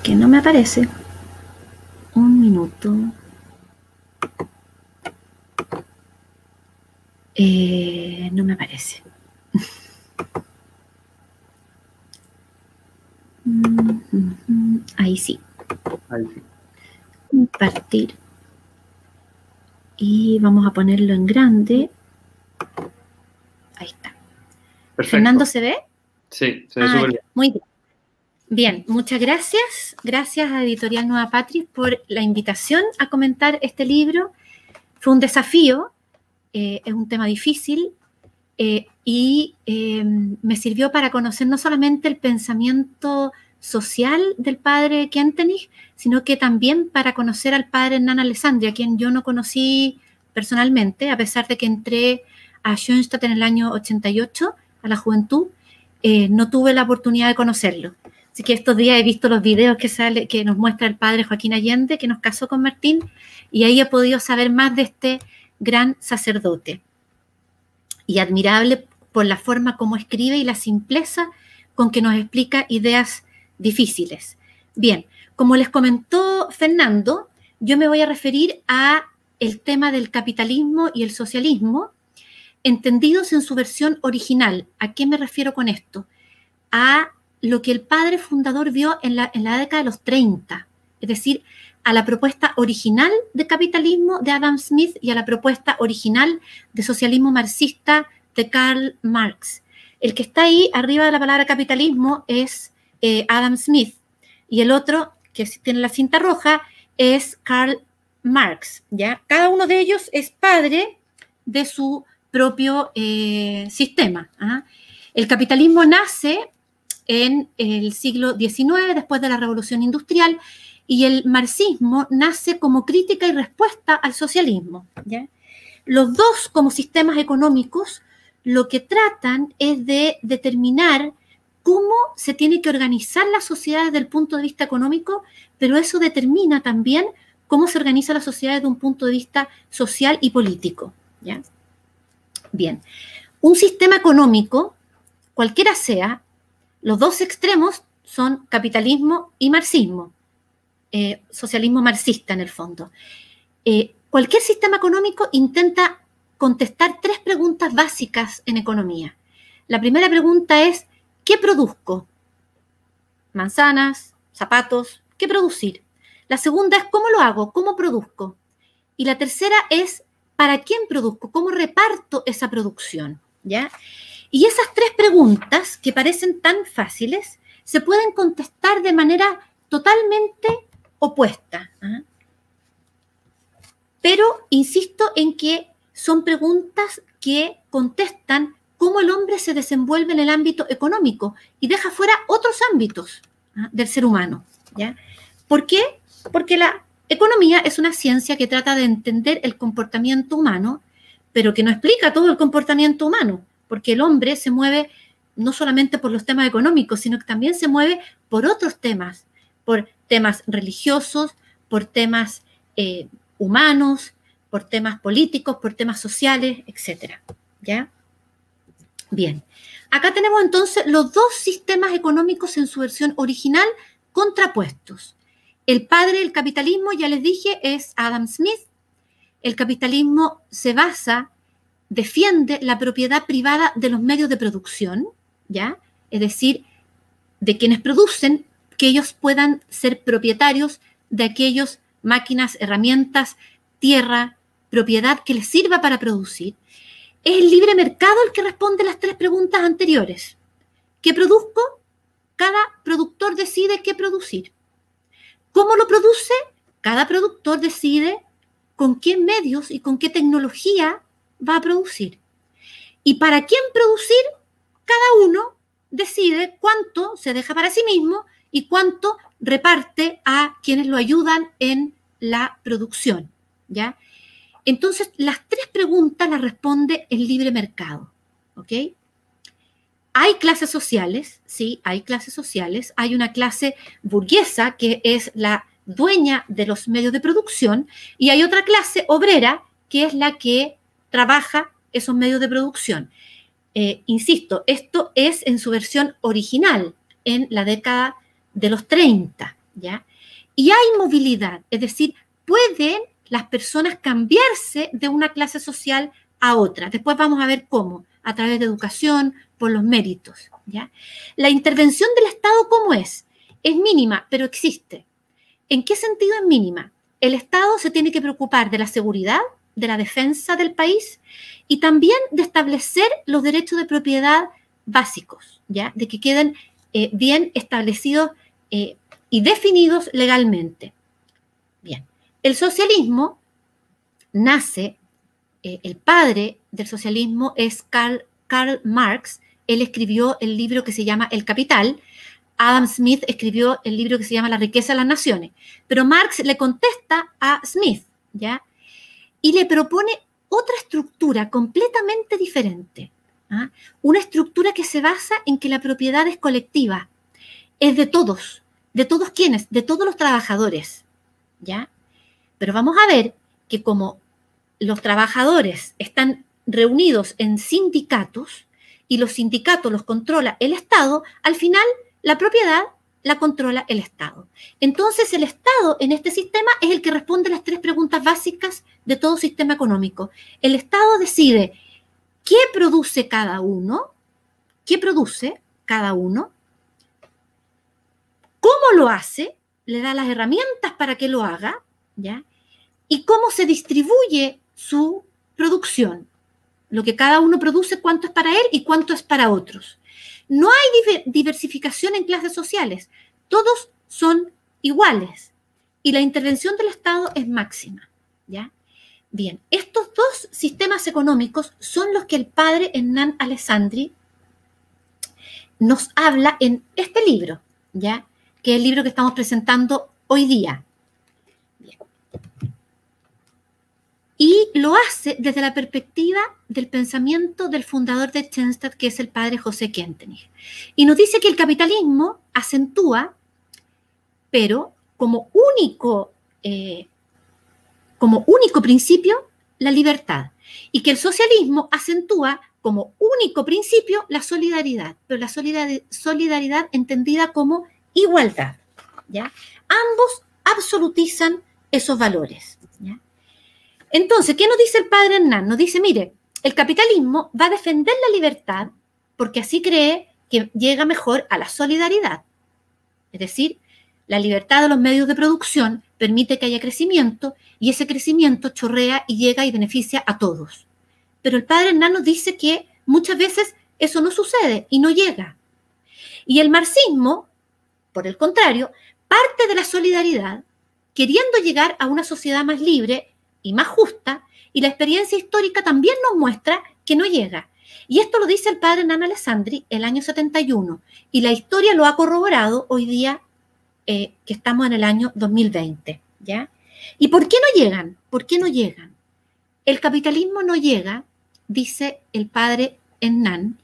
Que no me aparece. Un minuto. No me aparece. Ahí sí. Ahí sí. Compartir. Y vamos a ponerlo en grande. Ahí está. Perfecto. ¿Fernando se ve? Sí, se ve súper bien. Muy bien. Bien, muchas gracias. Gracias a Editorial Nueva Patria por la invitación a comentar este libro. Fue un desafío, es un tema difícil y me sirvió para conocer no solamente el pensamiento social del padre Kentenich, sino que también para conocer al padre Hernán Alessandri, a quien yo no conocí personalmente, a pesar de que entré a Schoenstatt en el año 88, a la juventud, no tuve la oportunidad de conocerlo. Así que estos días he visto los videos que nos muestra el padre Joaquín Allende, que nos casó con Martín, y ahí he podido saber más de este gran sacerdote. Y admirable por la forma como escribe y la simpleza con que nos explica ideas difíciles. Bien, como les comentó Fernando, yo me voy a referir a el tema del capitalismo y el socialismo, entendidos en su versión original. ¿A qué me refiero con esto? A lo que el padre fundador vio en la década de los 30, es decir, a la propuesta original de capitalismo de Adam Smith y a la propuesta original de socialismo marxista de Karl Marx. El que está ahí arriba de la palabra capitalismo es Adam Smith y el otro, que tiene la cinta roja, es Karl Marx, ¿ya? Cada uno de ellos es padre de su propio sistema. El capitalismo nace en el siglo XIX, después de la Revolución Industrial, y el marxismo nace como crítica y respuesta al socialismo, ¿ya? Los dos, como sistemas económicos, lo que tratan es de determinar cómo se tiene que organizar la sociedad desde el punto de vista económico, pero eso determina también cómo se organiza la sociedad desde un punto de vista social y político, ¿ya? Bien, un sistema económico, cualquiera sea, los dos extremos son capitalismo y marxismo, socialismo marxista en el fondo. Cualquier sistema económico intenta contestar tres preguntas básicas en economía. La primera pregunta es, ¿qué produzco? Manzanas, zapatos, ¿qué producir? La segunda es, ¿cómo lo hago? ¿Cómo produzco? Y la tercera es, ¿para quién produzco? ¿Cómo reparto esa producción? ¿Ya? Y esas tres preguntas, que parecen tan fáciles, se pueden contestar de manera totalmente opuesta. Pero insisto en que son preguntas que contestan cómo el hombre se desenvuelve en el ámbito económico y deja fuera otros ámbitos del ser humano, ¿ya? ¿Por qué? Porque la economía es una ciencia que trata de entender el comportamiento humano, pero que no explica todo el comportamiento humano, porque el hombre se mueve no solamente por los temas económicos, sino que también se mueve por otros temas, por temas religiosos, por temas humanos, por temas políticos, por temas sociales, etcétera, ¿ya? Bien, acá tenemos entonces los dos sistemas económicos en su versión original contrapuestos. El padre del capitalismo, ya les dije, es Adam Smith. El capitalismo se basa, defiende la propiedad privada de los medios de producción, ¿ya? Es decir, de quienes producen, que ellos puedan ser propietarios de aquellas máquinas, herramientas, tierra, propiedad que les sirva para producir. Es el libre mercado el que responde las tres preguntas anteriores. ¿Qué produzco? Cada productor decide qué producir. ¿Cómo lo produce? Cada productor decide con qué medios y con qué tecnología va a producir. Y para quién producir, cada uno decide cuánto se deja para sí mismo y cuánto reparte a quienes lo ayudan en la producción, ¿ya? Entonces, las tres preguntas las responde el libre mercado, ¿ok? Hay clases sociales, sí, hay clases sociales. Hay una clase burguesa que es la dueña de los medios de producción y hay otra clase obrera que es la que trabaja esos medios de producción. Insisto, esto es en su versión original, en la década de los 30, ¿ya? Y hay movilidad, es decir, pueden las personas cambiarse de una clase social a otra. Después vamos a ver cómo, a través de educación, por los méritos, ¿ya? La intervención del Estado, ¿cómo es? Es mínima, pero existe. ¿En qué sentido es mínima? El Estado se tiene que preocupar de la seguridad, de la defensa del país y también de establecer los derechos de propiedad básicos, ¿ya? De que queden bien establecidos y definidos legalmente. Bien, el socialismo nace, el padre del socialismo es Karl Marx. Él escribió el libro que se llama El Capital. Adam Smith escribió el libro que se llama La riqueza de las naciones. Pero Marx le contesta a Smith, ¿ya? Y le propone otra estructura completamente diferente, ¿ah? Una estructura que se basa en que la propiedad es colectiva, es de todos quienes, de todos los trabajadores, ¿ya? Pero vamos a ver que como los trabajadores están reunidos en sindicatos y los sindicatos los controla el Estado, al final la propiedad la controla el Estado. Entonces el Estado en este sistema es el que responde a las tres preguntas básicas de todo sistema económico. El Estado decide qué produce cada uno, cómo lo hace, le da las herramientas para que lo haga, ¿ya? Y cómo se distribuye su producción. Lo que cada uno produce, cuánto es para él y cuánto es para otros. No hay diversificación en clases sociales. Todos son iguales. Y la intervención del Estado es máxima, ¿ya? Bien, estos dos sistemas económicos son los que el padre Hernán Alessandri nos habla en este libro, ¿ya? Que es el libro que estamos presentando hoy día. Bien. Y lo hace desde la perspectiva del pensamiento del fundador de Schoenstatt, que es el padre José Kentenich. Y nos dice que el capitalismo acentúa, pero como único principio, la libertad. Y que el socialismo acentúa como único principio la solidaridad, pero la solidaridad entendida como igualdad, ¿ya? Ambos absolutizan esos valores, ¿ya? Entonces, ¿qué nos dice el padre Hernán? Nos dice, mire, el capitalismo va a defender la libertad porque así cree que llega mejor a la solidaridad. Es decir, la libertad de los medios de producción permite que haya crecimiento y ese crecimiento chorrea y llega y beneficia a todos. Pero el padre Hernán nos dice que muchas veces eso no sucede y no llega. Y el marxismo, por el contrario, parte de la solidaridad queriendo llegar a una sociedad más libre y más justa, y la experiencia histórica también nos muestra que no llega. Y esto lo dice el padre Hernán Alessandri el año 71, y la historia lo ha corroborado hoy día que estamos en el año 2020, ¿ya? ¿Y por qué no llegan? ¿Por qué no llegan? El capitalismo no llega, dice el padre Hernán,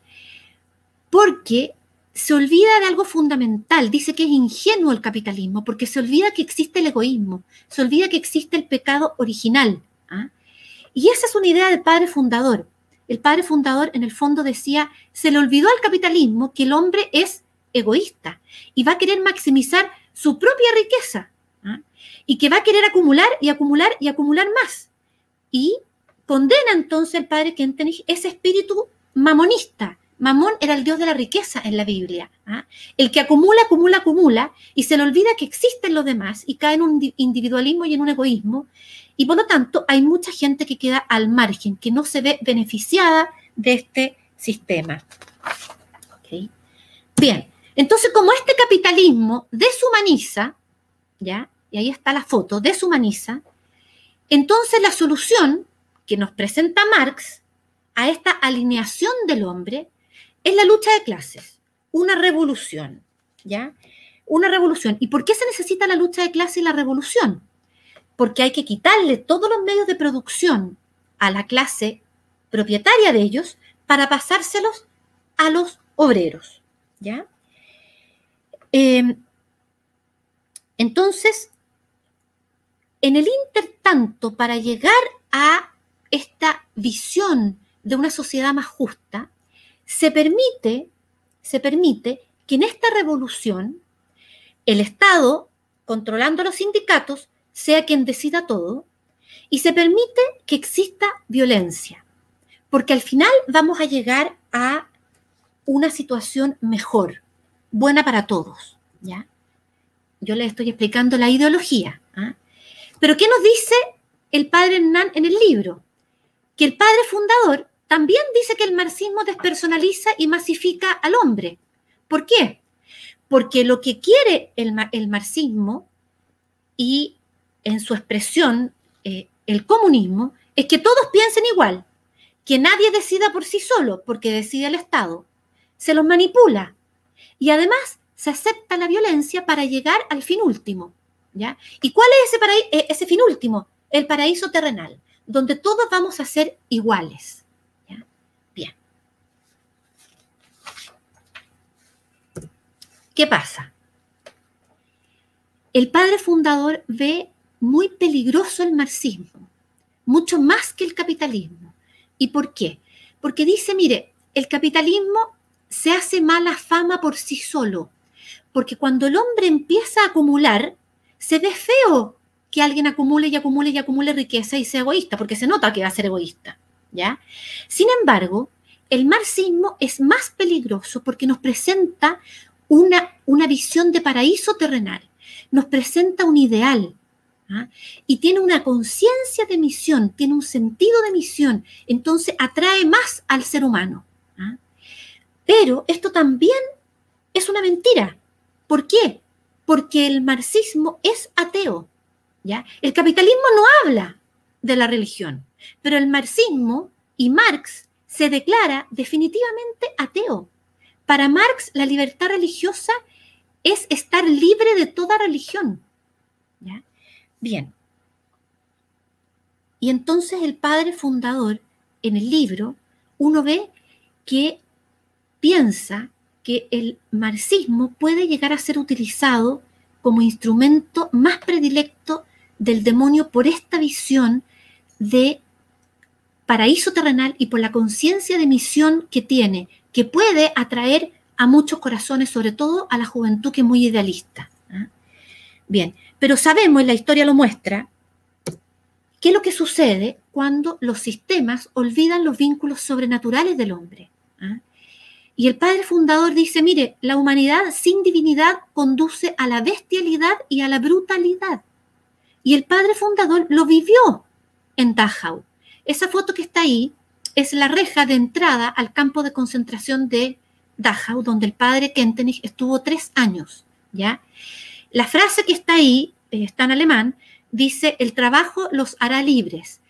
porque se olvida de algo fundamental. Dice que es ingenuo el capitalismo, porque se olvida que existe el egoísmo, se olvida que existe el pecado original. ¿Ah? Y esa es una idea del padre fundador. El padre fundador, en el fondo, decía, se le olvidó al capitalismo que el hombre es egoísta y va a querer maximizar su propia riqueza, ¿ah? Y que va a querer acumular y acumular y acumular más. Y condena entonces el padre Kentenich ese espíritu mamonista. Mamón era el dios de la riqueza en la Biblia, ¿ah? El que acumula, acumula, acumula y se le olvida que existen los demás y cae en un individualismo y en un egoísmo. Y por lo tanto hay mucha gente que queda al margen, que no se ve beneficiada de este sistema. ¿Okay? Bien, entonces como este capitalismo deshumaniza, ¿ya? Y ahí está la foto, deshumaniza, entonces la solución que nos presenta Marx a esta alineación del hombre es la lucha de clases, una revolución, ¿ya? Una revolución. ¿Y por qué se necesita la lucha de clases y la revolución? Porque hay que quitarle todos los medios de producción a la clase propietaria de ellos para pasárselos a los obreros, ¿ya? Entonces, en el intertanto, para llegar a esta visión de una sociedad más justa, se permite que en esta revolución el Estado, controlando los sindicatos, sea quien decida todo, y se permite que exista violencia, porque al final vamos a llegar a una situación mejor, buena para todos, ¿ya? Yo les estoy explicando la ideología, ¿ah? Pero ¿qué nos dice el padre Hernán en el libro? Que el padre fundador también dice que el marxismo despersonaliza y masifica al hombre. ¿Por qué? Porque lo que quiere el marxismo y en su expresión el comunismo es que todos piensen igual, que nadie decida por sí solo, porque decide el Estado. Se los manipula y además se acepta la violencia para llegar al fin último, ¿ya? ¿Y cuál es ese fin último? El paraíso terrenal, donde todos vamos a ser iguales. ¿Ya? Bien. ¿Qué pasa? El padre fundador ve muy peligroso el marxismo, mucho más que el capitalismo. ¿Y por qué? Porque dice, mire, el capitalismo se hace mala fama por sí solo, porque cuando el hombre empieza a acumular, se ve feo que alguien acumule y acumule y acumule riqueza y sea egoísta, porque se nota que va a ser egoísta, ¿ya? Sin embargo, el marxismo es más peligroso porque nos presenta una visión de paraíso terrenal, nos presenta un ideal, ¿ah? Y tiene una conciencia de misión, tiene un sentido de misión, entonces atrae más al ser humano, ¿ah? Pero esto también es una mentira. ¿Por qué? Porque el marxismo es ateo, ¿ya? El capitalismo no habla de la religión, pero el marxismo y Marx se declara definitivamente ateo. Para Marx, la libertad religiosa es estar libre de toda religión, ¿ya? Bien. Y entonces el padre fundador, en el libro, uno ve que piensa que el marxismo puede llegar a ser utilizado como instrumento más predilecto del demonio por esta visión de paraíso terrenal y por la conciencia de misión que tiene, que puede atraer a muchos corazones, sobre todo a la juventud que es muy idealista. ¿Ah? Bien, pero sabemos, y la historia lo muestra, qué es lo que sucede cuando los sistemas olvidan los vínculos sobrenaturales del hombre. ¿Ah? Y el padre fundador dice, mire, la humanidad sin divinidad conduce a la bestialidad y a la brutalidad. Y el padre fundador lo vivió en Dachau. Esa foto que está ahí es la reja de entrada al campo de concentración de Dachau, donde el padre Kentenich estuvo 3 años, ¿ya? La frase que está ahí, está en alemán, dice, el trabajo los hará libres.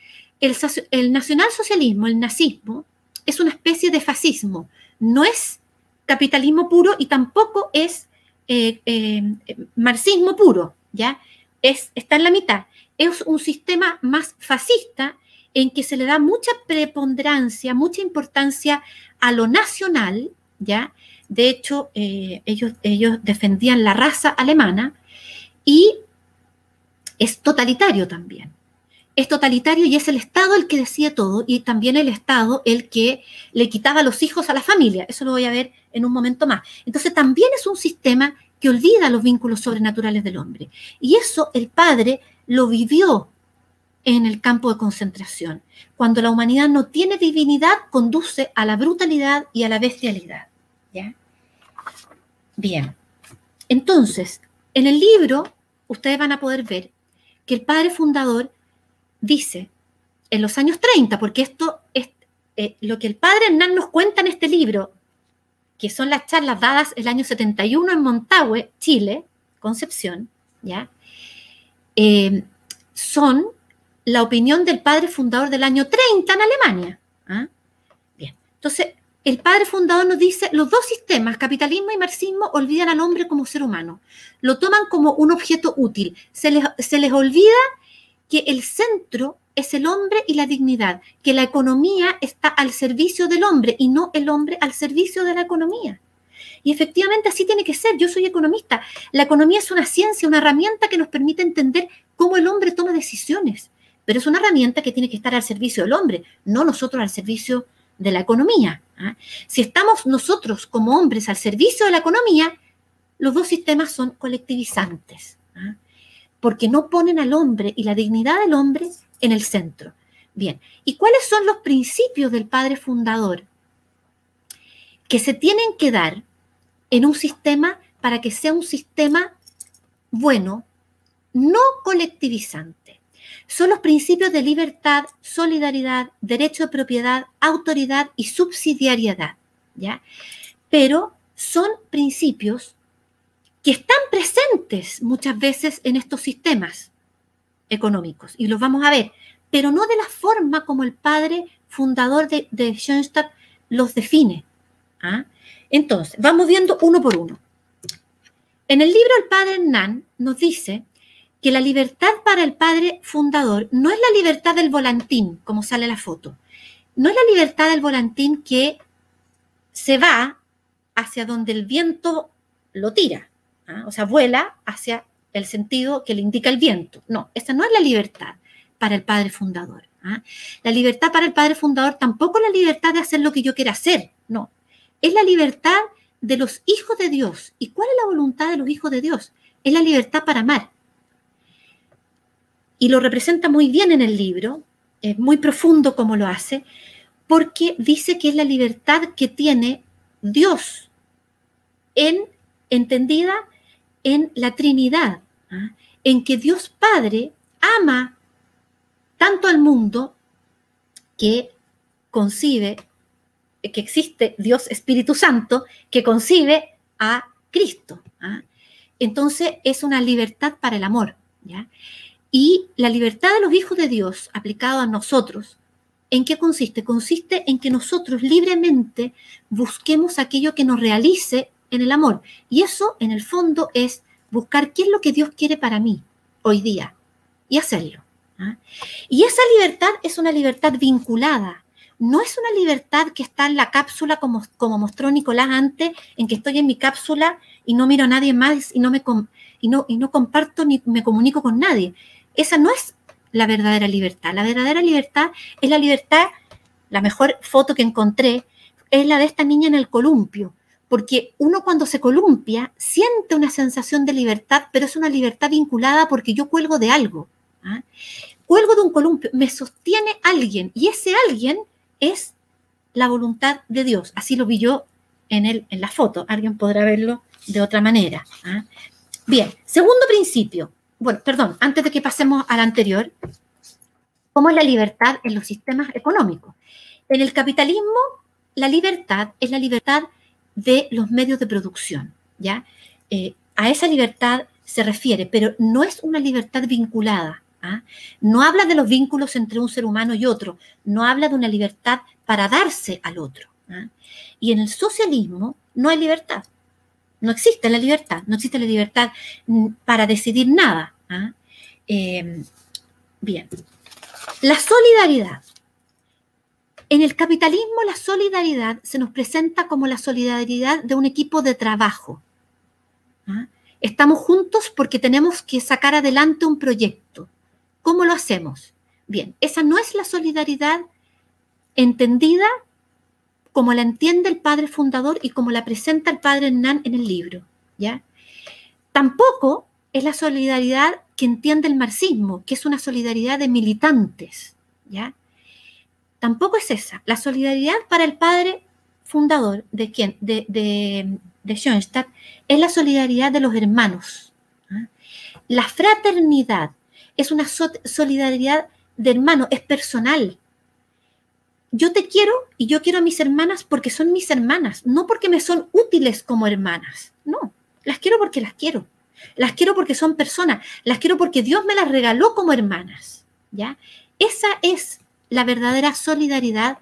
El nacionalsocialismo, el nazismo, es una especie de fascismo. No es capitalismo puro y tampoco es marxismo puro, ¿ya? Está en la mitad. Es un sistema más fascista en que se le da mucha preponderancia, mucha importancia a lo nacional, ¿ya? De hecho, ellos defendían la raza alemana y es totalitario también. Es totalitario y es el Estado el que decide todo y también el Estado el que le quitaba los hijos a la familia. Eso lo voy a ver en un momento más. Entonces también es un sistema que olvida los vínculos sobrenaturales del hombre. Y eso el padre lo vivió en el campo de concentración. Cuando la humanidad no tiene divinidad, conduce a la brutalidad y a la bestialidad. ¿Ya? Bien. Entonces, en el libro, ustedes van a poder ver que el padre fundador dice, en los años 30, porque esto es lo que el padre Hernán nos cuenta en este libro, que son las charlas dadas el año 71 en Montague, Chile, Concepción, ¿ya? Son la opinión del padre fundador del año 30 en Alemania. ¿Ah? Bien, entonces el padre fundador nos dice, los dos sistemas, capitalismo y marxismo, olvidan al hombre como ser humano, lo toman como un objeto útil, se les olvida que el centro es el hombre y la dignidad, que la economía está al servicio del hombre y no el hombre al servicio de la economía. Y efectivamente así tiene que ser. Yo soy economista. La economía es una ciencia, una herramienta que nos permite entender cómo el hombre toma decisiones, pero es una herramienta que tiene que estar al servicio del hombre, no nosotros al servicio de la economía. ¿Ah? Si estamos nosotros como hombres al servicio de la economía, los dos sistemas son colectivizantes. ¿Ah? Porque no ponen al hombre y la dignidad del hombre en el centro. Bien, ¿y cuáles son los principios del padre fundador que se tienen que dar en un sistema para que sea un sistema bueno, no colectivizante? Son los principios de libertad, solidaridad, derecho de propiedad, autoridad y subsidiariedad, ¿ya? Pero son principios que están presentes muchas veces en estos sistemas económicos, y los vamos a ver, pero no de la forma como el padre fundador de Schoenstatt los define. ¿Ah? Entonces, vamos viendo uno por uno. En el libro el padre Hernán nos dice que la libertad para el padre fundador no es la libertad del volantín, como sale la foto. No es la libertad del volantín que se va hacia donde el viento lo tira. ¿Ah? O sea, vuela hacia el sentido que le indica el viento. No, esa no es la libertad para el padre fundador. ¿Ah? La libertad para el padre fundador tampoco es la libertad de hacer lo que yo quiera hacer. No, es la libertad de los hijos de Dios. ¿Y cuál es la voluntad de los hijos de Dios? Es la libertad para amar. Y lo representa muy bien en el libro, es muy profundo como lo hace, porque dice que es la libertad que tiene Dios, entendida en la Trinidad, ¿ah? En que Dios Padre ama tanto al mundo que concibe, que existe Dios Espíritu Santo, que concibe a Cristo. ¿Ah? Entonces es una libertad para el amor, ¿ya? Y la libertad de los hijos de Dios aplicado a nosotros, ¿en qué consiste? Consiste en que nosotros libremente busquemos aquello que nos realice en el amor. Y eso, en el fondo, es buscar qué es lo que Dios quiere para mí hoy día y hacerlo. ¿Ah? Y esa libertad es una libertad vinculada. No es una libertad que está en la cápsula como mostró Nicolás antes, en que estoy en mi cápsula y no miro a nadie más y no comparto ni me comunico con nadie. Esa no es la verdadera libertad. La verdadera libertad es la libertad, la mejor foto que encontré, es la de esta niña en el columpio. Porque uno cuando se columpia siente una sensación de libertad, pero es una libertad vinculada porque yo cuelgo de algo. ¿Ah? Cuelgo de un columpio, me sostiene alguien y ese alguien es la voluntad de Dios. Así lo vi yo en la foto. Alguien podrá verlo de otra manera. ¿Ah? Bien, segundo principio. Bueno, perdón, antes de que pasemos al anterior, ¿cómo es la libertad en los sistemas económicos? En el capitalismo, la libertad es la libertad de los medios de producción, ¿ya? A esa libertad se refiere, pero no es una libertad vinculada. ¿ah? No habla de los vínculos entre un ser humano y otro, no habla de una libertad para darse al otro. ¿Ah? Y en el socialismo no hay libertad, no existe la libertad, no existe la libertad para decidir nada. ¿Ah? Bien, la solidaridad. En el capitalismo la solidaridad se nos presenta como la solidaridad de un equipo de trabajo. ¿Ah? Estamos juntos porque tenemos que sacar adelante un proyecto. ¿Cómo lo hacemos? Bien, esa no es la solidaridad entendida como la entiende el padre fundador y como la presenta el padre Hernán en el libro, ¿ya? Tampoco es la solidaridad que entiende el marxismo, que es una solidaridad de militantes, ¿ya? Tampoco es esa. La solidaridad para el padre fundador, ¿de quién? De Schoenstatt, es la solidaridad de los hermanos. ¿Ah? La fraternidad es una solidaridad de hermanos, es personal. Yo te quiero y yo quiero a mis hermanas porque son mis hermanas, no porque me son útiles como hermanas. No, las quiero porque las quiero. Las quiero porque son personas. Las quiero porque Dios me las regaló como hermanas. ¿Ya? Esa es la verdadera solidaridad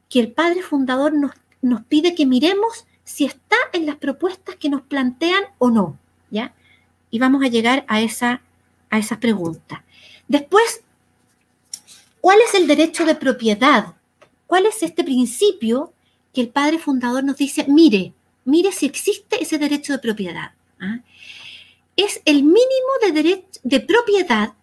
que el padre fundador nos pide que miremos si está en las propuestas que nos plantean o no. ¿Ya? Y vamos a llegar a esa pregunta. Después, ¿cuál es el derecho de propiedad? ¿Cuál es este principio que el padre fundador nos dice, mire si existe ese derecho de propiedad? ¿Ah? Es el mínimo de derecho de propiedad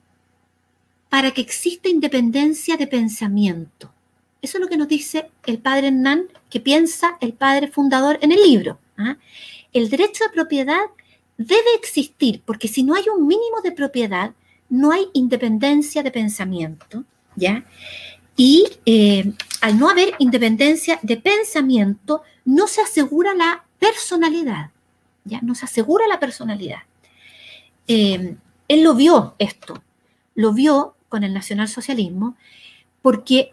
para que exista independencia de pensamiento. Eso es lo que nos dice el padre Hernán, que piensa el padre fundador en el libro. ¿Ah? El derecho de propiedad debe existir, porque si no hay un mínimo de propiedad, no hay independencia de pensamiento, ¿ya? Y al no haber independencia de pensamiento, no se asegura la personalidad, ¿ya? No se asegura la personalidad. Él lo vio esto, lo vio con el nacionalsocialismo, porque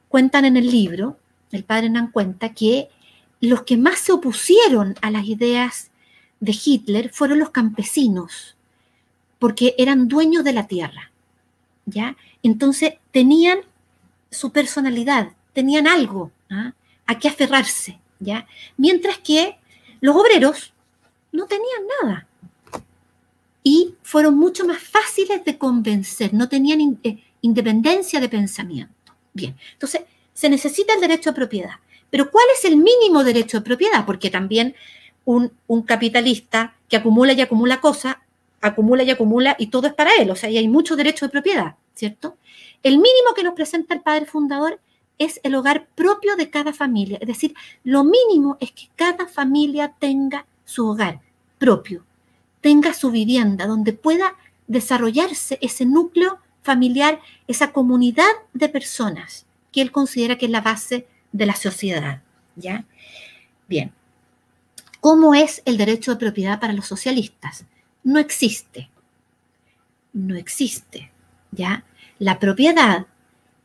cuentan en el libro, el padre Hernán cuenta que los que más se opusieron a las ideas de Hitler fueron los campesinos, porque eran dueños de la tierra, ¿ya? Entonces tenían su personalidad, tenían algo, ¿ah?, a qué aferrarse, ¿ya? Mientras que los obreros no tenían nada y fueron mucho más fáciles de convencer, no tenían independencia de pensamiento. Bien, entonces se necesita el derecho a propiedad, pero ¿cuál es el mínimo derecho de propiedad? Porque también un capitalista que acumula y acumula cosas, acumula y acumula y todo es para él, o sea, y hay mucho derecho de propiedad, ¿cierto? El mínimo que nos presenta el padre fundador es el hogar propio de cada familia, es decir, lo mínimo es que cada familia tenga su hogar propio, tenga su vivienda, donde pueda desarrollarse ese núcleo familiar, esa comunidad de personas que él considera que es la base de la sociedad, ¿ya? Bien, ¿cómo es el derecho de propiedad para los socialistas? No existe, no existe, ¿ya? La propiedad,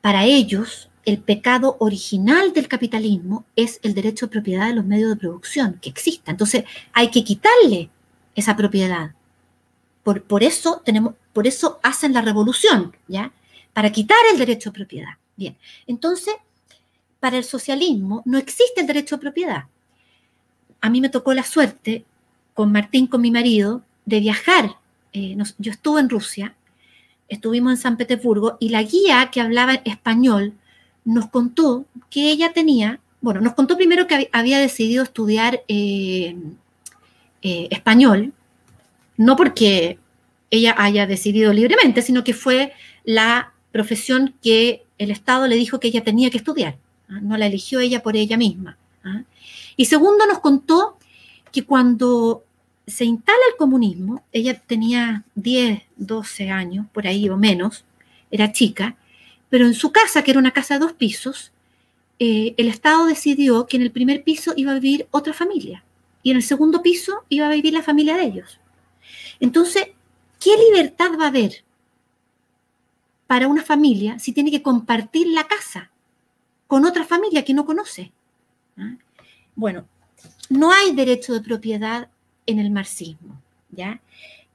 para ellos, el pecado original del capitalismo es el derecho de propiedad de los medios de producción, que exista. Entonces, hay que quitarle esa propiedad. Por eso hacen la revolución, ¿ya? Para quitar el derecho de propiedad. Bien, entonces, para el socialismo no existe el derecho de propiedad. A mí me tocó la suerte, con Martín, con mi marido, de viajar. Yo estuve en Rusia, estuvimos en San Petersburgo, y la guía que hablaba español nos contó que ella tenía, bueno, nos contó primero que había decidido estudiar español, no porque ella haya decidido libremente, sino que fue la profesión que el Estado le dijo que ella tenía que estudiar, ¿ah? No la eligió ella por ella misma, ¿ah? Y segundo, nos contó que cuando se instala el comunismo, ella tenía 10, 12 años, por ahí o menos, era chica, pero en su casa, que era una casa de 2 pisos, el Estado decidió que en el primer piso iba a vivir otra familia y en el segundo piso iba a vivir la familia de ellos. Entonces, ¿qué libertad va a haber para una familia si tiene que compartir la casa con otra familia que no conoce? ¿Ah? Bueno, no hay derecho de propiedad en el marxismo, ¿ya?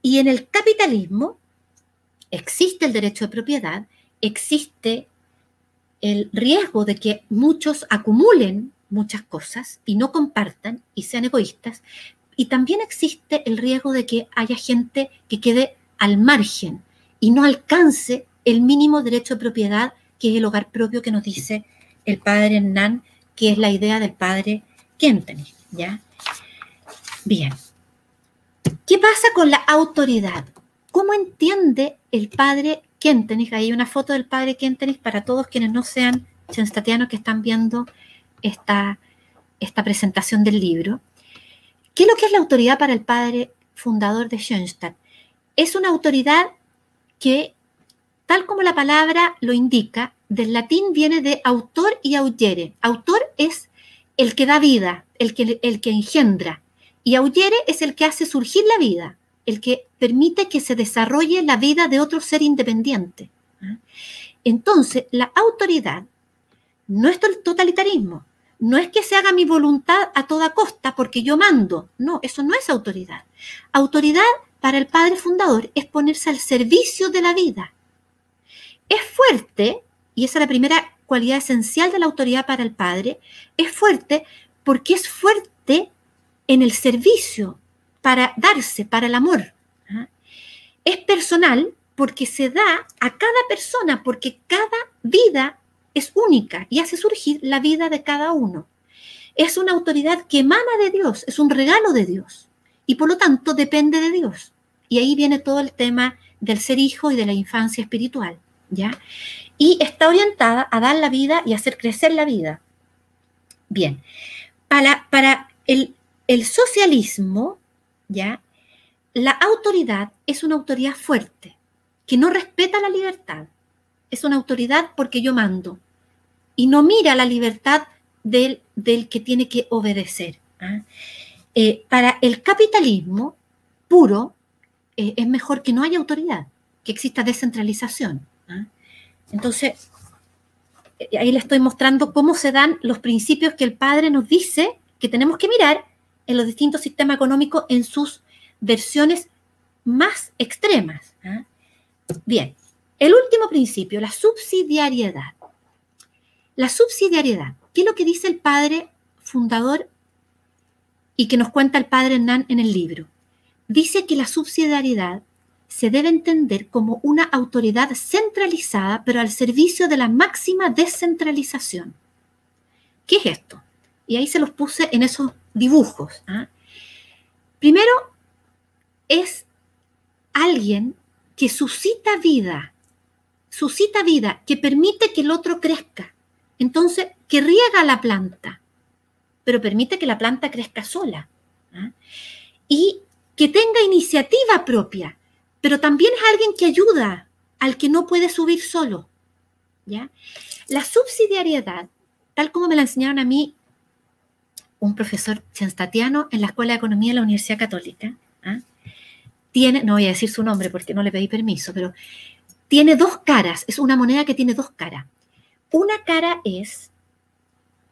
Y en el capitalismo, existe el derecho de propiedad, existe el riesgo de que muchos acumulen muchas cosas y no compartan y sean egoístas, y también existe el riesgo de que haya gente que quede al margen y no alcance el mínimo derecho de propiedad, que es el hogar propio que nos dice el padre Hernán, que es la idea del padre Kentenich, ¿ya? Bien. ¿Qué pasa con la autoridad? ¿Cómo entiende el padre Kentenich? Ahí hay una foto del padre Kentenich para todos quienes no sean schoenstattianos que están viendo esta presentación del libro. ¿Qué es lo que es la autoridad para el padre fundador de Schoenstatt? Es una autoridad que, tal como la palabra lo indica, del latín viene de autor y augere. Autor es el que da vida, el que engendra, y augere es el que hace surgir la vida, el que permite que se desarrolle la vida de otro ser independiente. Entonces, la autoridad no es el totalitarismo, no es que se haga mi voluntad a toda costa porque yo mando. No, eso no es autoridad. Autoridad para el padre fundador es ponerse al servicio de la vida. Es fuerte, y esa es la primera cualidad esencial de la autoridad para el padre, es fuerte porque es fuerte en el servicio, para darse, para el amor. Es personal porque se da a cada persona, porque cada vida es única y hace surgir la vida de cada uno. Es una autoridad que emana de Dios, es un regalo de Dios y por lo tanto depende de Dios. Y ahí viene todo el tema del ser hijo y de la infancia espiritual, ¿ya? Y está orientada a dar la vida y hacer crecer la vida. Bien, para el socialismo, ¿ya? La autoridad es una autoridad fuerte, que no respeta la libertad. Es una autoridad porque yo mando y no mira la libertad del que tiene que obedecer. Para el capitalismo puro es mejor que no haya autoridad, que exista descentralización. Entonces, ahí le estoy mostrando cómo se dan los principios que el padre nos dice que tenemos que mirar en los distintos sistemas económicos en sus versiones más extremas. Bien, el último principio, la subsidiariedad. La subsidiariedad, ¿qué es lo que dice el padre fundador y que nos cuenta el padre Hernán en el libro? Dice que la subsidiariedad se debe entender como una autoridad centralizada, pero al servicio de la máxima descentralización. ¿Qué es esto? Y ahí se los puse en esos dibujos. Primero, es alguien que suscita vida, que permite que el otro crezca. Entonces, que riega la planta, pero permite que la planta crezca sola. Y que tenga iniciativa propia, pero también es alguien que ayuda al que no puede subir solo. ¿Ya? La subsidiariedad, tal como me la enseñaron a mí un profesor schoenstattiano en la Escuela de Economía de la Universidad Católica, tiene, no voy a decir su nombre porque no le pedí permiso, pero tiene dos caras, es una moneda que tiene dos caras. Una cara es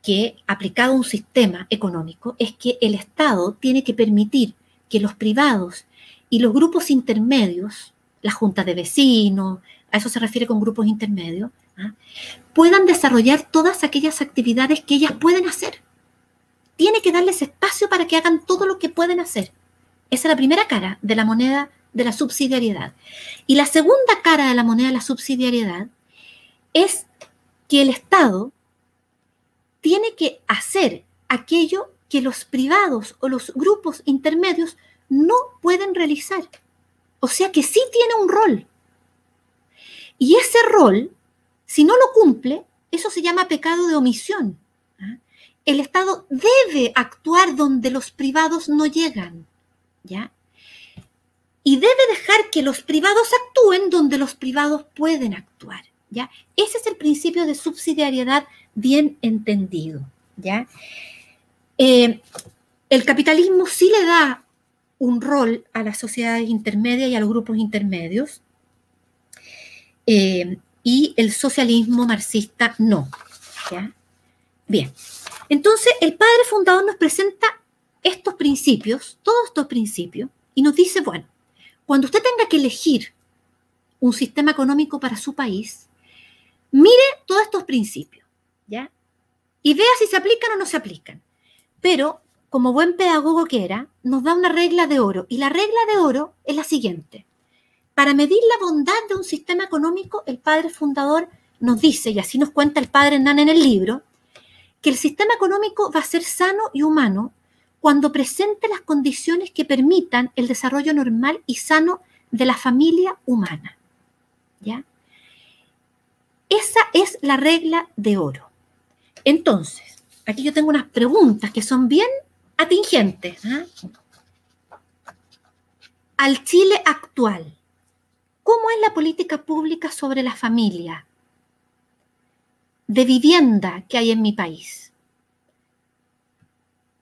que, aplicado a un sistema económico, es que el Estado tiene que permitir que los privados y los grupos intermedios, la junta de vecinos, a eso se refiere con grupos intermedios, puedan desarrollar todas aquellas actividades que ellas pueden hacer. Tiene que darles espacio para que hagan todo lo que pueden hacer. Esa es la primera cara de la moneda de la subsidiariedad. Y la segunda cara de la moneda de la subsidiariedad es que el Estado tiene que hacer aquello que los privados o los grupos intermedios no pueden realizar. O sea que sí tiene un rol. Y ese rol, si no lo cumple, eso se llama pecado de omisión. El Estado debe actuar donde los privados no llegan, ¿ya? Y debe dejar que los privados actúen donde los privados pueden actuar, ¿ya? Ese es el principio de subsidiariedad bien entendido, ¿ya? El capitalismo sí le da un rol a las sociedades intermedias y a los grupos intermedios, y el socialismo marxista no, ¿ya? Bien, entonces el padre fundador nos presenta estos principios, todos estos principios, y nos dice, bueno, cuando usted tenga que elegir un sistema económico para su país, mire todos estos principios, ¿ya? Y vea si se aplican o no se aplican. Pero, como buen pedagogo que era, nos da una regla de oro. Y la regla de oro es la siguiente. Para medir la bondad de un sistema económico, el padre fundador nos dice, y así nos cuenta el padre Hernán en el libro, que el sistema económico va a ser sano y humano cuando presente las condiciones que permitan el desarrollo normal y sano de la familia humana, ¿ya? Esa es la regla de oro. Entonces, aquí yo tengo unas preguntas que son bien atingentes, ¿eh? Al Chile actual, ¿cómo es la política pública sobre la familia de vivienda que hay en mi país?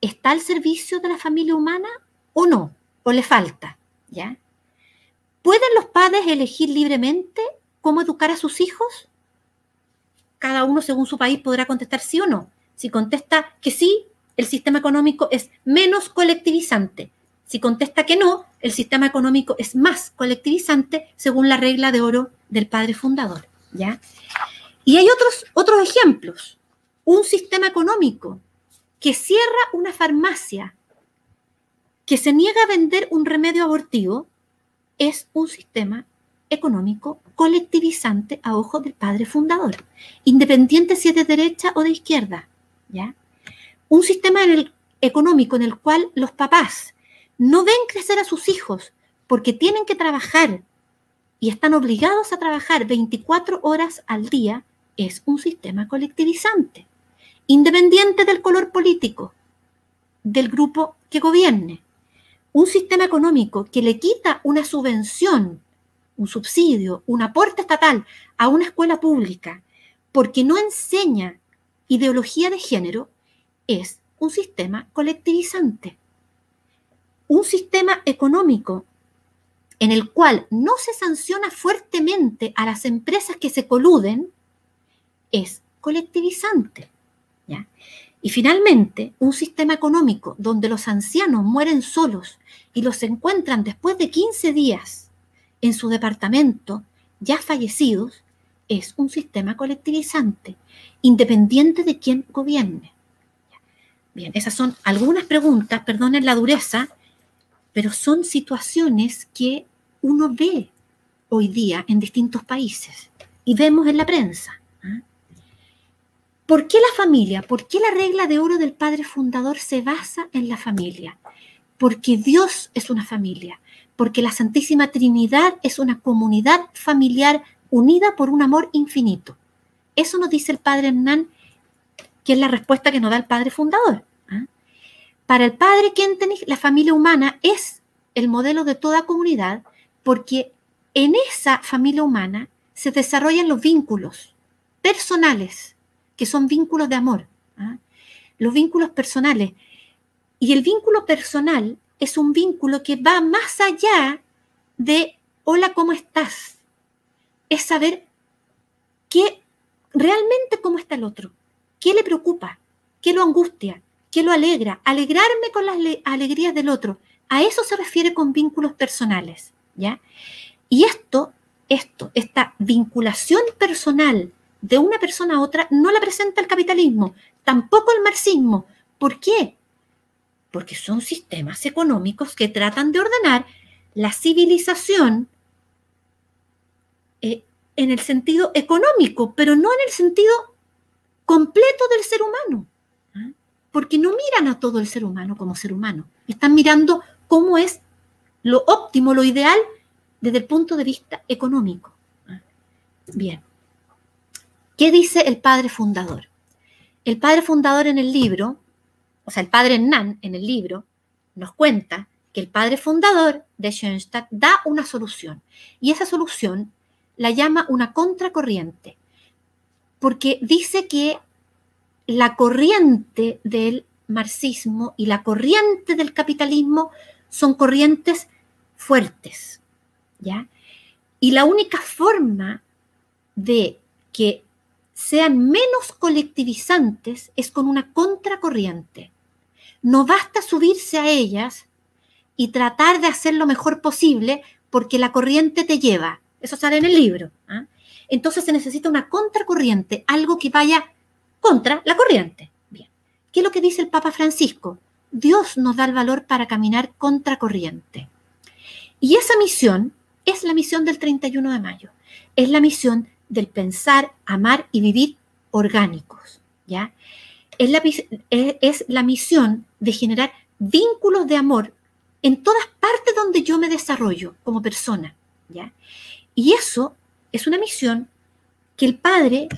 ¿Está al servicio de la familia humana o no? ¿O le falta? ¿Ya? ¿Pueden los padres elegir libremente cómo educar a sus hijos? Cada uno según su país podrá contestar sí o no. Si contesta que sí, el sistema económico es menos colectivizante. Si contesta que no, el sistema económico es más colectivizante según la regla de oro del padre fundador, ¿ya? Y hay otros ejemplos. Un sistema económico que cierra una farmacia, que se niega a vender un remedio abortivo, es un sistema económico colectivizante a ojos del padre fundador, independiente si es de derecha o de izquierda, ¿ya? Un sistema económico en el cual los papás no ven crecer a sus hijos porque tienen que trabajar y están obligados a trabajar 24 horas al día, es un sistema colectivizante, independiente del color político, del grupo que gobierne. Un sistema económico que le quita una subvención, un subsidio, un aporte estatal a una escuela pública porque no enseña ideología de género, es un sistema colectivizante. Un sistema económico en el cual no se sanciona fuertemente a las empresas que se coluden es colectivizante, ¿ya? Y finalmente, un sistema económico donde los ancianos mueren solos y los encuentran después de 15 días en su departamento, ya fallecidos, es un sistema colectivizante, independiente de quién gobierne. Bien, esas son algunas preguntas, perdonen la dureza, pero son situaciones que uno ve hoy día en distintos países y vemos en la prensa. ¿Por qué la familia? ¿Por qué la regla de oro del padre fundador se basa en la familia? Porque Dios es una familia, porque la Santísima Trinidad es una comunidad familiar unida por un amor infinito. Eso nos dice el padre Hernán, que es la respuesta que nos da el padre fundador. Para el padre Kentenich, la familia humana es el modelo de toda comunidad, porque en esa familia humana se desarrollan los vínculos personales, que son vínculos de amor, los vínculos personales. Y el vínculo personal es un vínculo que va más allá de hola, ¿cómo estás? Es saber realmente cómo está el otro, qué le preocupa, qué lo angustia, qué lo alegra, alegrarme con las alegrías del otro. A eso se refiere con vínculos personales, ¿ya? Y esta vinculación personal de una persona a otra no la presenta el capitalismo, tampoco el marxismo. ¿Por qué? Porque son sistemas económicos que tratan de ordenar la civilización en el sentido económico, pero no en el sentido completo del ser humano. Porque no miran a todo el ser humano como ser humano. Están mirando cómo es lo óptimo, lo ideal, desde el punto de vista económico. Bien. ¿Qué dice el padre fundador? El padre fundador en el libro, o sea, el padre Hernán en el libro, nos cuenta que el padre fundador de Schoenstatt da una solución. Y esa solución la llama una contracorriente. Porque dice que la corriente del marxismo y la corriente del capitalismo son corrientes fuertes, ¿ya? Y la única forma de que sean menos colectivizantes es con una contracorriente. No basta subirse a ellas y tratar de hacer lo mejor posible porque la corriente te lleva. Eso sale en el libro. ¿Ah? Entonces se necesita una contracorriente, algo que vaya contra la corriente. Bien. ¿Qué es lo que dice el Papa Francisco? Dios nos da el valor para caminar contracorriente. Y esa misión es la misión del 31 de mayo. Es la misión del pensar, amar y vivir orgánicos. ¿Ya? Es la misión de generar vínculos de amor en todas partes donde yo me desarrollo como persona. ¿Ya? Y eso es una misión que el Padre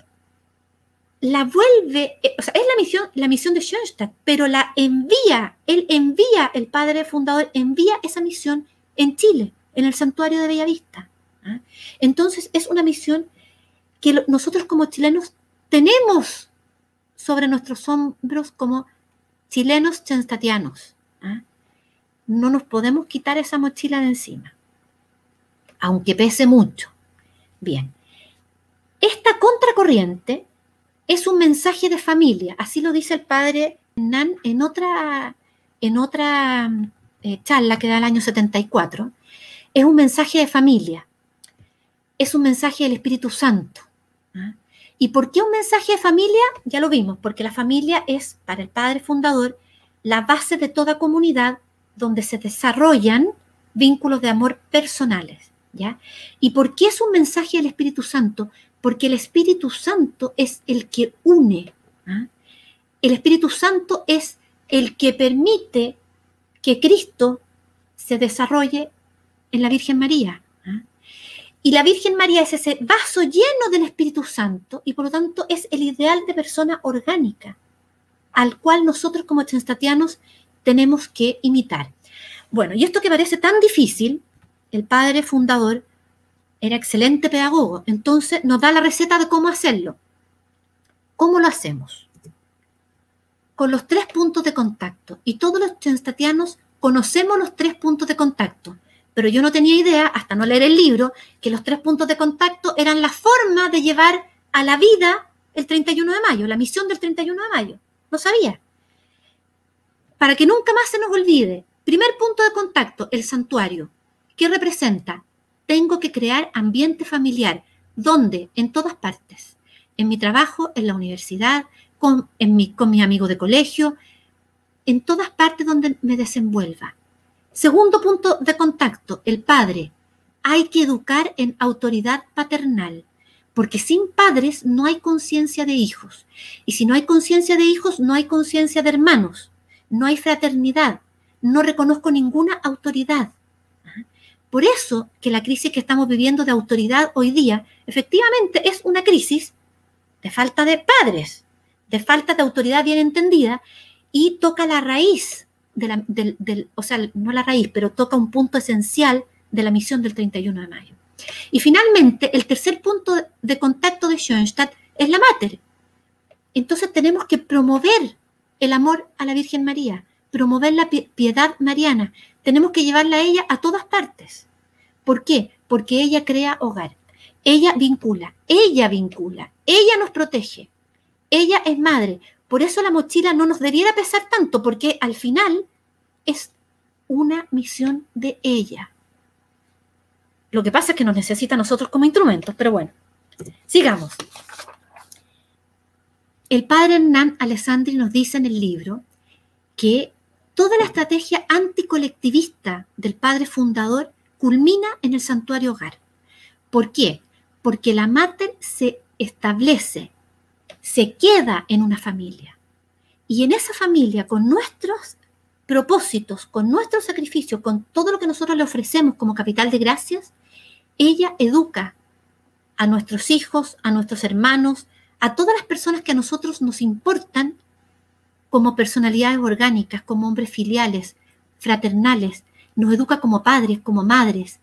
la vuelve, o sea, es la misión de Schoenstatt, pero la envía, el Padre fundador envía esa misión en Chile, en el Santuario de Bellavista. ¿Ah? Entonces es una misión que nosotros como chilenos tenemos sobre nuestros hombros como chilenos schoenstattianos. ¿Ah? No nos podemos quitar esa mochila de encima, aunque pese mucho. Bien, esta contracorriente es un mensaje de familia, así lo dice el padre Nan en otra charla que da el año 74. Es un mensaje de familia, es un mensaje del Espíritu Santo. ¿Ah? ¿Y por qué un mensaje de familia? Ya lo vimos, porque la familia es, para el padre fundador, la base de toda comunidad donde se desarrollan vínculos de amor personales. ¿Ya? ¿Y por qué es un mensaje del Espíritu Santo? Porque el Espíritu Santo es el que une. ¿Ah? El Espíritu Santo es el que permite que Cristo se desarrolle en la Virgen María. ¿Ah? Y la Virgen María es ese vaso lleno del Espíritu Santo y por lo tanto es el ideal de persona orgánica al cual nosotros como schoenstattianos tenemos que imitar. Bueno, y esto que parece tan difícil, el padre fundador era excelente pedagogo, entonces nos da la receta de cómo hacerlo. ¿Cómo lo hacemos? Con los 3 puntos de contacto. Y todos los schoenstattianos conocemos los 3 puntos de contacto. Pero yo no tenía idea, hasta no leer el libro, que los 3 puntos de contacto eran la forma de llevar a la vida el 31 de mayo, la misión del 31 de mayo. No sabía. Para que nunca más se nos olvide. Primer punto de contacto, el santuario. ¿Qué representa? Tengo que crear ambiente familiar. ¿Dónde? En todas partes. En mi trabajo, en la universidad, con mis amigos de colegio, en todas partes donde me desenvuelva. Segundo punto de contacto, el padre. Hay que educar en autoridad paternal, porque sin padres no hay conciencia de hijos. Y si no hay conciencia de hijos, no hay conciencia de hermanos, no hay fraternidad, no reconozco ninguna autoridad. Por eso que la crisis que estamos viviendo de autoridad hoy día, efectivamente es una crisis de falta de padres, de falta de autoridad bien entendida, y toca la raíz, o sea, no la raíz, pero toca un punto esencial de la misión del 31 de mayo. Y finalmente, el tercer punto de contacto de Schoenstatt es la mater. Entonces tenemos que promover el amor a la Virgen María, promover la piedad mariana. Tenemos que llevarla a ella a todas partes. ¿Por qué? Porque ella crea hogar, ella vincula, ella nos protege, ella es madre. Por eso la mochila no nos debiera pesar tanto, porque al final es una misión de ella. Lo que pasa es que nos necesita a nosotros como instrumentos, pero bueno, sigamos. El padre Hernán Alessandri nos dice en el libro que toda la estrategia anticolectivista del padre fundador culmina en el santuario hogar. ¿Por qué? Porque la mater se establece, se queda en una familia. Y en esa familia, con nuestros propósitos, con nuestro sacrificio, con todo lo que nosotros le ofrecemos como capital de gracias, ella educa a nuestros hijos, a nuestros hermanos, a todas las personas que a nosotros nos importan como personalidades orgánicas, como hombres filiales, fraternales, nos educa como padres, como madres,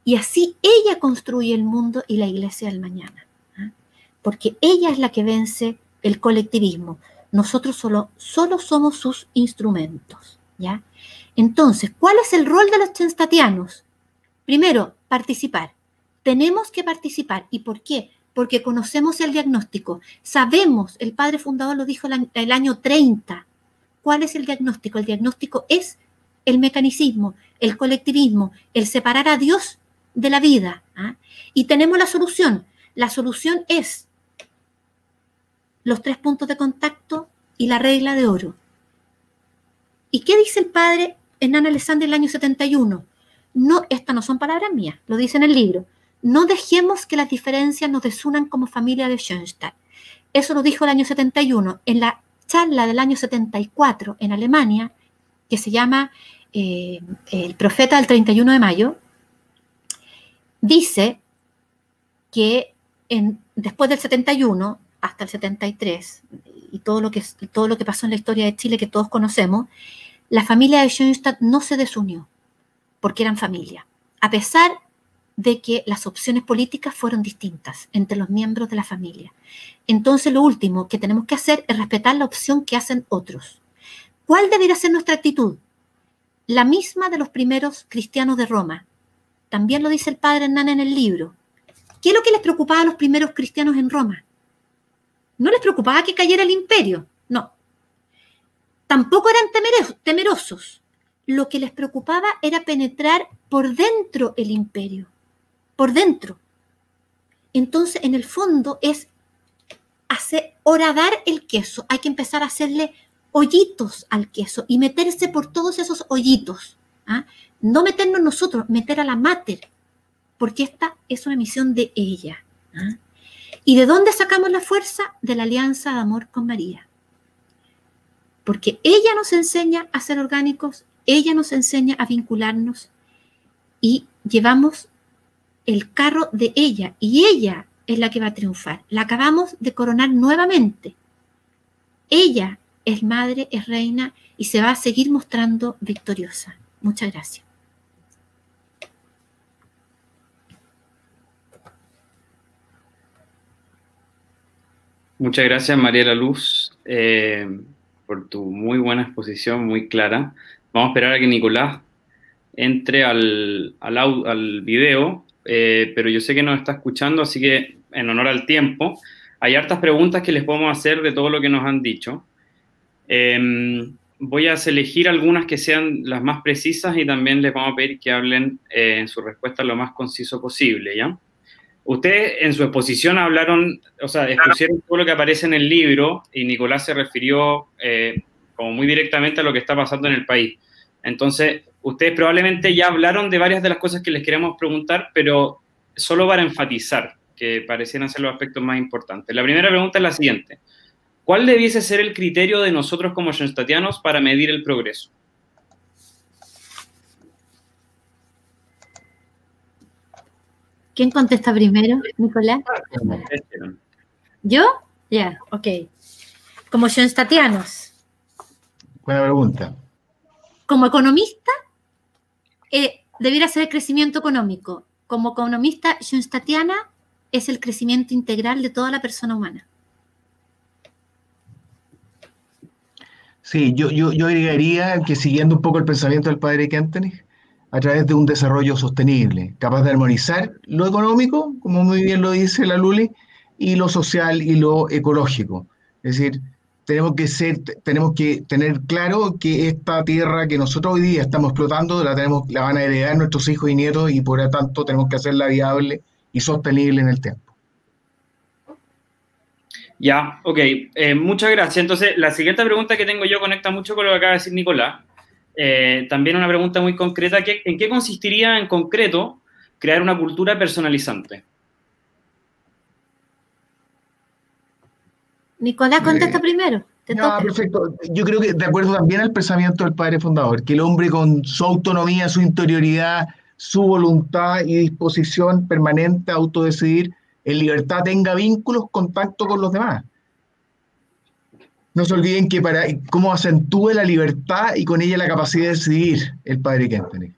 y así ella construye el mundo y la iglesia del mañana. ¿Ah? Porque ella es la que vence el colectivismo. Nosotros solo somos sus instrumentos. ¿Ya? Entonces, ¿cuál es el rol de los schoenstattianos? Primero, participar. Tenemos que participar. ¿Y por qué? Porque conocemos el diagnóstico. Sabemos, el padre fundador lo dijo el año 30. ¿Cuál es el diagnóstico? El diagnóstico es el mecanicismo, el colectivismo, el separar a Dios de la vida. ¿ah? Y tenemos la solución. La solución es los 3 puntos de contacto y la regla de oro. ¿Y qué dice el padre Hernán Alessandri en el año 71? No, estas no son palabras mías, lo dice en el libro. No dejemos que las diferencias nos desunan como familia de Schoenstatt. Eso lo dijo el año 71. En la charla del año 74 en Alemania, que se llama El profeta del 31 de mayo, dice que después del 71 hasta el 73, y todo lo que pasó en la historia de Chile que todos conocemos, la familia de Schoenstatt no se desunió, porque eran familia, a pesar de que las opciones políticas fueron distintas entre los miembros de la familia. Entonces, lo último que tenemos que hacer es respetar la opción que hacen otros. ¿Cuál debería ser nuestra actitud? La misma de los primeros cristianos de Roma. También lo dice el padre Hernán en el libro. ¿Qué es lo que les preocupaba a los primeros cristianos en Roma? No les preocupaba que cayera el imperio, no. Tampoco eran temerosos. Lo que les preocupaba era penetrar por dentro el imperio, por dentro. Entonces, en el fondo es horadar el queso. Hay que empezar a hacerle hoyitos al queso y meterse por todos esos hoyitos. ¿Ah? No meternos nosotros, meter a la mater, porque esta es una misión de ella. ¿Ah? ¿Y de dónde sacamos la fuerza? De la alianza de amor con María. Porque ella nos enseña a ser orgánicos, ella nos enseña a vincularnos y llevamos el carro de ella y ella es la que va a triunfar. La acabamos de coronar nuevamente. Ella es madre, es reina y se va a seguir mostrando victoriosa. Muchas gracias. Muchas gracias, María de la Luz, por tu muy buena exposición, muy clara. Vamos a esperar a que Nicolás entre al video, pero yo sé que nos está escuchando, así que en honor al tiempo, hay hartas preguntas que les podemos hacer de todo lo que nos han dicho. Voy a elegir algunas que sean las más precisas y también les vamos a pedir que hablen en su respuesta lo más conciso posible, ¿ya? Ustedes en su exposición hablaron, o sea, expusieron todo lo que aparece en el libro y Nicolás se refirió como muy directamente a lo que está pasando en el país. Entonces, ustedes probablemente ya hablaron de varias de las cosas que les queremos preguntar, pero solo para enfatizar, que parecieran ser los aspectos más importantes. La primera pregunta es la siguiente. ¿Cuál debiese ser el criterio de nosotros como schoenstattianos para medir el progreso? ¿Quién contesta primero, Nicolás? ¿Yo? Ya, ok. Como schoenstattianos. Buena pregunta. Como economista, debiera ser el crecimiento económico. Como economista schoenstattiana, es el crecimiento integral de toda la persona humana. Sí, yo agregaría que siguiendo un poco el pensamiento del padre Kentenich, a través de un desarrollo sostenible, capaz de armonizar lo económico, como muy bien lo dice la Luli, y lo social y lo ecológico. Es decir, tenemos que tener claro que esta tierra que nosotros hoy día estamos explotando, la van a heredar nuestros hijos y nietos, y por lo tanto tenemos que hacerla viable y sostenible en el tiempo. Ya, ok. Muchas gracias. Entonces, la siguiente pregunta que tengo yo conecta mucho con lo que acaba de decir Nicolás. También una pregunta muy concreta. ¿En qué consistiría en concreto crear una cultura personalizante? Nicolás, contesta primero. No, perfecto. Yo creo que de acuerdo también al pensamiento del padre fundador, que el hombre con su autonomía, su interioridad, su voluntad y disposición permanente a autodecidir, en libertad tenga vínculos, contacto con los demás. No se olviden que para cómo acentúe la libertad y con ella la capacidad de decidir el padre Kentenich.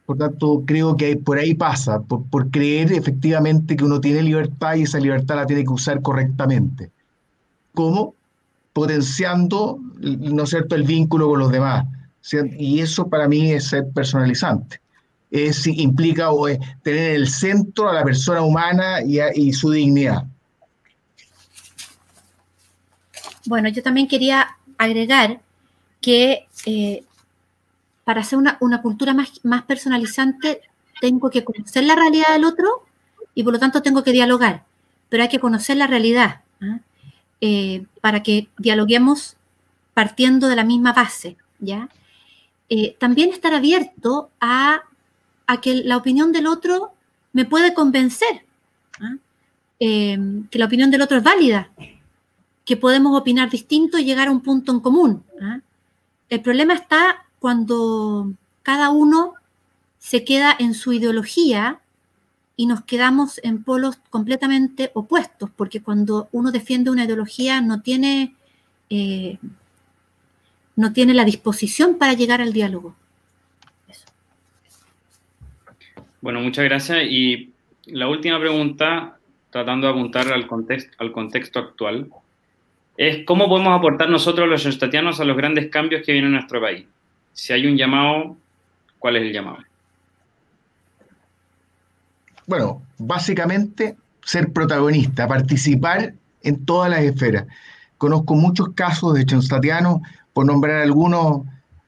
Por tanto, creo que por ahí pasa, por creer efectivamente que uno tiene libertad y esa libertad la tiene que usar correctamente. ¿Cómo? Potenciando, ¿no es cierto?, el vínculo con los demás. Y eso para mí es ser personalizante. Implica tener en el centro a la persona humana y su dignidad. Bueno, yo también quería agregar que para hacer una cultura más personalizante tengo que conocer la realidad del otro y por lo tanto tengo que dialogar, pero hay que conocer la realidad, para que dialoguemos partiendo de la misma base, ¿ya? También estar abierto a que la opinión del otro me puede convencer, que la opinión del otro es válida, que podemos opinar distinto y llegar a un punto en común. El problema está cuando cada uno se queda en su ideología y nos quedamos en polos completamente opuestos, porque cuando uno defiende una ideología no tiene la disposición para llegar al diálogo. Eso. Bueno, muchas gracias. Y la última pregunta, tratando de apuntar al contexto actual, es cómo podemos aportar nosotros los schoenstattianos a los grandes cambios que vienen a nuestro país. Si hay un llamado, ¿cuál es el llamado? Bueno, básicamente ser protagonista, participar en todas las esferas. Conozco muchos casos de schoenstattianos, por nombrar algunos,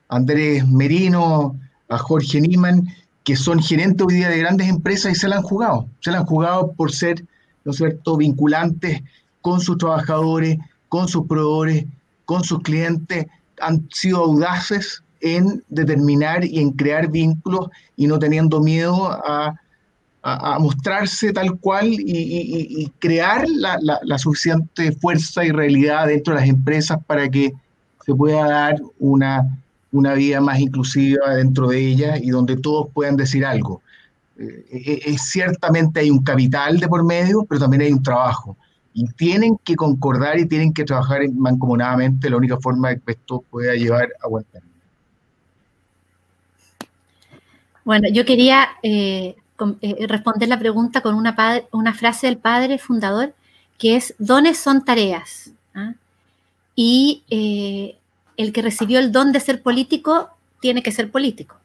Andrés Merino, a Jorge Niemann, que son gerentes hoy día de grandes empresas y se la han jugado por ser, ¿no es cierto?, vinculantes con sus trabajadores, con sus proveedores, con sus clientes, han sido audaces en determinar y en crear vínculos y no teniendo miedo a mostrarse tal cual y crear la suficiente fuerza y realidad dentro de las empresas para que se pueda dar una vida más inclusiva dentro de ellas y donde todos puedan decir algo. Ciertamente hay un capital de por medio, pero también hay un trabajo. Y tienen que concordar y tienen que trabajar mancomunadamente, la única forma de que esto pueda llevar a buen término. Bueno, yo quería responder la pregunta con una frase del padre fundador, que es: dones son tareas. Y el que recibió el don de ser político tiene que ser político.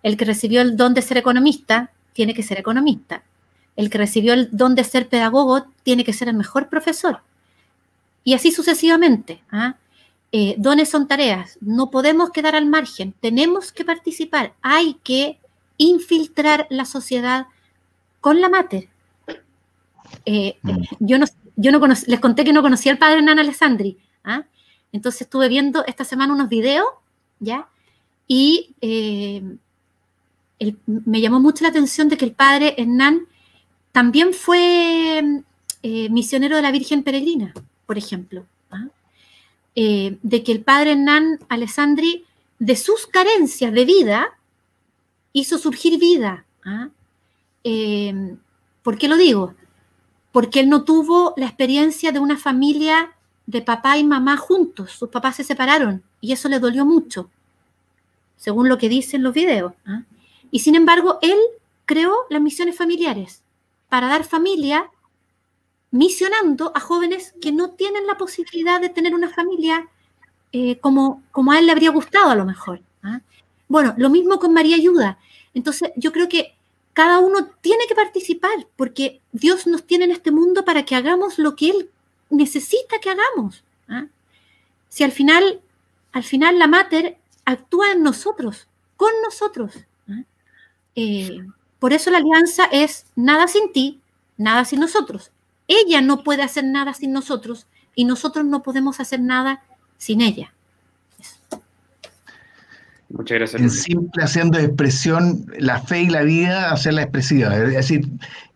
El que recibió el don de ser economista tiene que ser economista. El que recibió el don de ser pedagogo tiene que ser el mejor profesor. Y así sucesivamente. Dones son tareas. No podemos quedar al margen. Tenemos que participar. Hay que infiltrar la sociedad con la mater. Yo no les conté que no conocía al padre Hernán Alessandri. Entonces estuve viendo esta semana unos videos, ¿ya? Y me llamó mucho la atención de que el padre Hernán también fue misionero de la Virgen Peregrina, por ejemplo. De que el padre Hernán Alessandri, de sus carencias de vida, hizo surgir vida. ¿Por qué lo digo? Porque él no tuvo la experiencia de una familia de papá y mamá juntos. Sus papás se separaron y eso le dolió mucho, según lo que dicen los videos. Y sin embargo, él creó las misiones familiares para dar familia, misionando a jóvenes que no tienen la posibilidad de tener una familia como a él le habría gustado a lo mejor. Bueno, lo mismo con María Ayuda. Entonces, yo creo que cada uno tiene que participar, porque Dios nos tiene en este mundo para que hagamos lo que Él necesita que hagamos. Si al final la mater actúa en nosotros, con nosotros. Por eso la alianza es nada sin ti, nada sin nosotros. Ella no puede hacer nada sin nosotros y nosotros no podemos hacer nada sin ella. Muchas gracias. En simple, haciendo expresión la fe y la vida, hacerla expresiva. Es decir,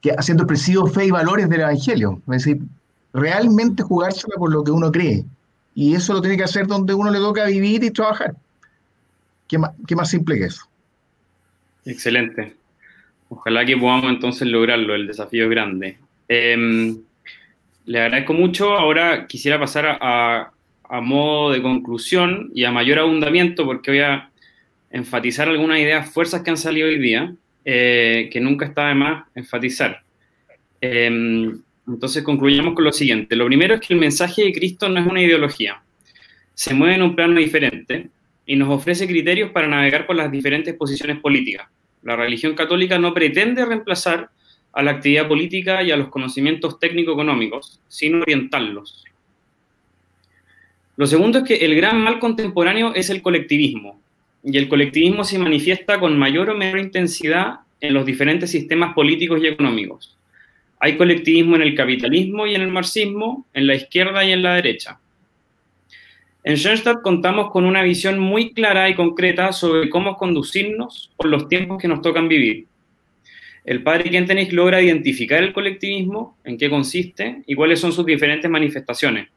que haciendo expresivo fe y valores del Evangelio. Es decir, realmente jugársela por lo que uno cree. Y eso lo tiene que hacer donde uno le toca vivir y trabajar. ¿Qué más simple que eso? Excelente. Ojalá que podamos entonces lograrlo, el desafío es grande. Le agradezco mucho. Ahora quisiera pasar a modo de conclusión y a mayor abundamiento, porque voy a enfatizar algunas ideas, fuerzas que han salido hoy día, que nunca está de más enfatizar. Entonces concluyamos con lo siguiente. Lo primero es que el mensaje de Cristo no es una ideología. Se mueve en un plano diferente y nos ofrece criterios para navegar por las diferentes posiciones políticas. La religión católica no pretende reemplazar a la actividad política y a los conocimientos técnico-económicos, sino orientarlos. Lo segundo es que el gran mal contemporáneo es el colectivismo, y el colectivismo se manifiesta con mayor o menor intensidad en los diferentes sistemas políticos y económicos. Hay colectivismo en el capitalismo y en el marxismo, en la izquierda y en la derecha. En Schoenstatt contamos con una visión muy clara y concreta sobre cómo conducirnos por los tiempos que nos tocan vivir. El padre Kentenich logra identificar el colectivismo, en qué consiste y cuáles son sus diferentes manifestaciones.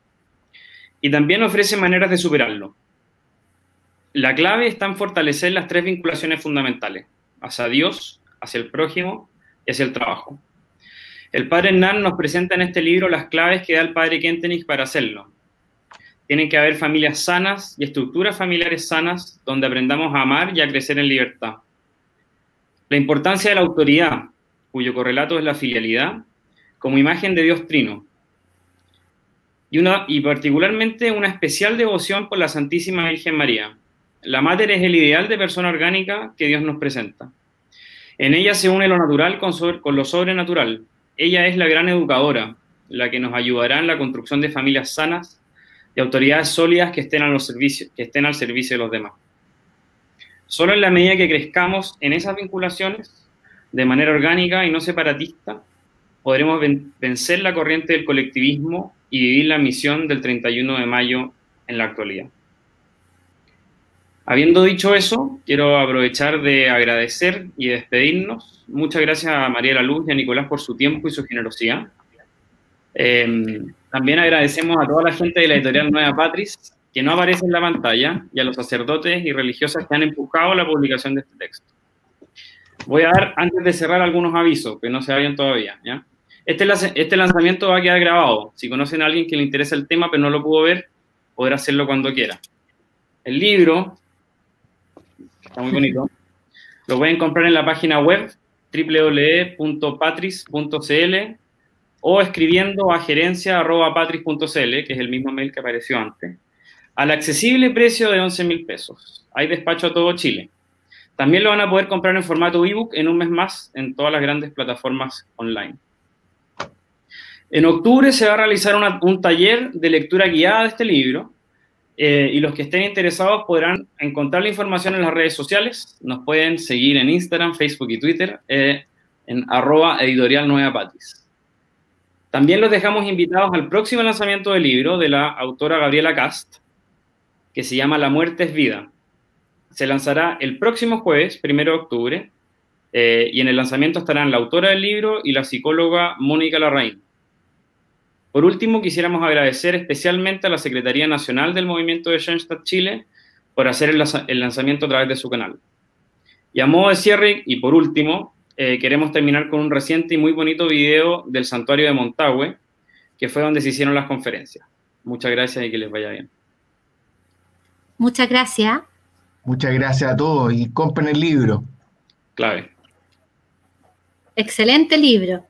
Y también ofrece maneras de superarlo. La clave está en fortalecer las tres vinculaciones fundamentales, hacia Dios, hacia el prójimo y hacia el trabajo. El padre Hernán nos presenta en este libro las claves que da el padre Kentenich para hacerlo. Tienen que haber familias sanas y estructuras familiares sanas donde aprendamos a amar y a crecer en libertad. La importancia de la autoridad, cuyo correlato es la filialidad, como imagen de Dios Trino. Y particularmente una especial devoción por la Santísima Virgen María. La Mater es el ideal de persona orgánica que Dios nos presenta. En ella se une lo natural con lo sobrenatural. Ella es la gran educadora, la que nos ayudará en la construcción de familias sanas y autoridades sólidas que estén al servicio de los demás. Solo en la medida que crezcamos en esas vinculaciones, de manera orgánica y no separatista, podremos vencer la corriente del colectivismo y vivir la misión del 31 de mayo en la actualidad. Habiendo dicho eso, quiero aprovechar de agradecer y despedirnos. Muchas gracias a Mariela Luz y a Nicolás por su tiempo y su generosidad. También agradecemos a toda la gente de la editorial Nueva Patris, que no aparece en la pantalla, y a los sacerdotes y religiosas que han empujado la publicación de este texto. Voy a dar, antes de cerrar, algunos avisos, que no se vayan todavía, ¿ya? Este lanzamiento va a quedar grabado. Si conocen a alguien que le interesa el tema pero no lo pudo ver, podrá hacerlo cuando quiera. El libro, está muy bonito, lo pueden comprar en la página web www.patris.cl o escribiendo a gerencia@patris.cl, que es el mismo mail que apareció antes, al accesible precio de 11.000 pesos. Hay despacho a todo Chile. También lo van a poder comprar en formato ebook en un mes más en todas las grandes plataformas online. En octubre se va a realizar un taller de lectura guiada de este libro, y los que estén interesados podrán encontrar la información en las redes sociales. Nos pueden seguir en Instagram, Facebook y Twitter en @editorialnuevapatris. También los dejamos invitados al próximo lanzamiento del libro de la autora Gabriela Cast, que se llama La muerte es vida. Se lanzará el próximo jueves, 1 de octubre, y en el lanzamiento estarán la autora del libro y la psicóloga Mónica Larraín. Por último, quisiéramos agradecer especialmente a la Secretaría Nacional del Movimiento de Schoenstatt Chile por hacer el lanzamiento a través de su canal. Y a modo de cierre, y por último, queremos terminar con un reciente y muy bonito video del Santuario de Montague, que fue donde se hicieron las conferencias. Muchas gracias y que les vaya bien. Muchas gracias. Muchas gracias a todos y compren el libro. Clave. Excelente libro.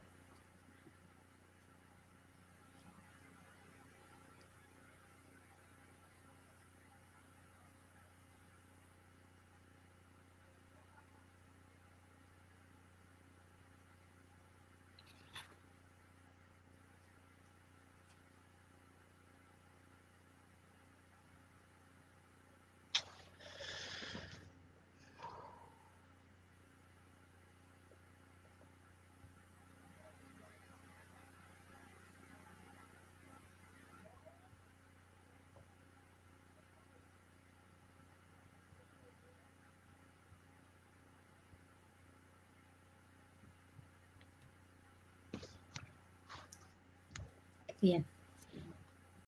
Bien.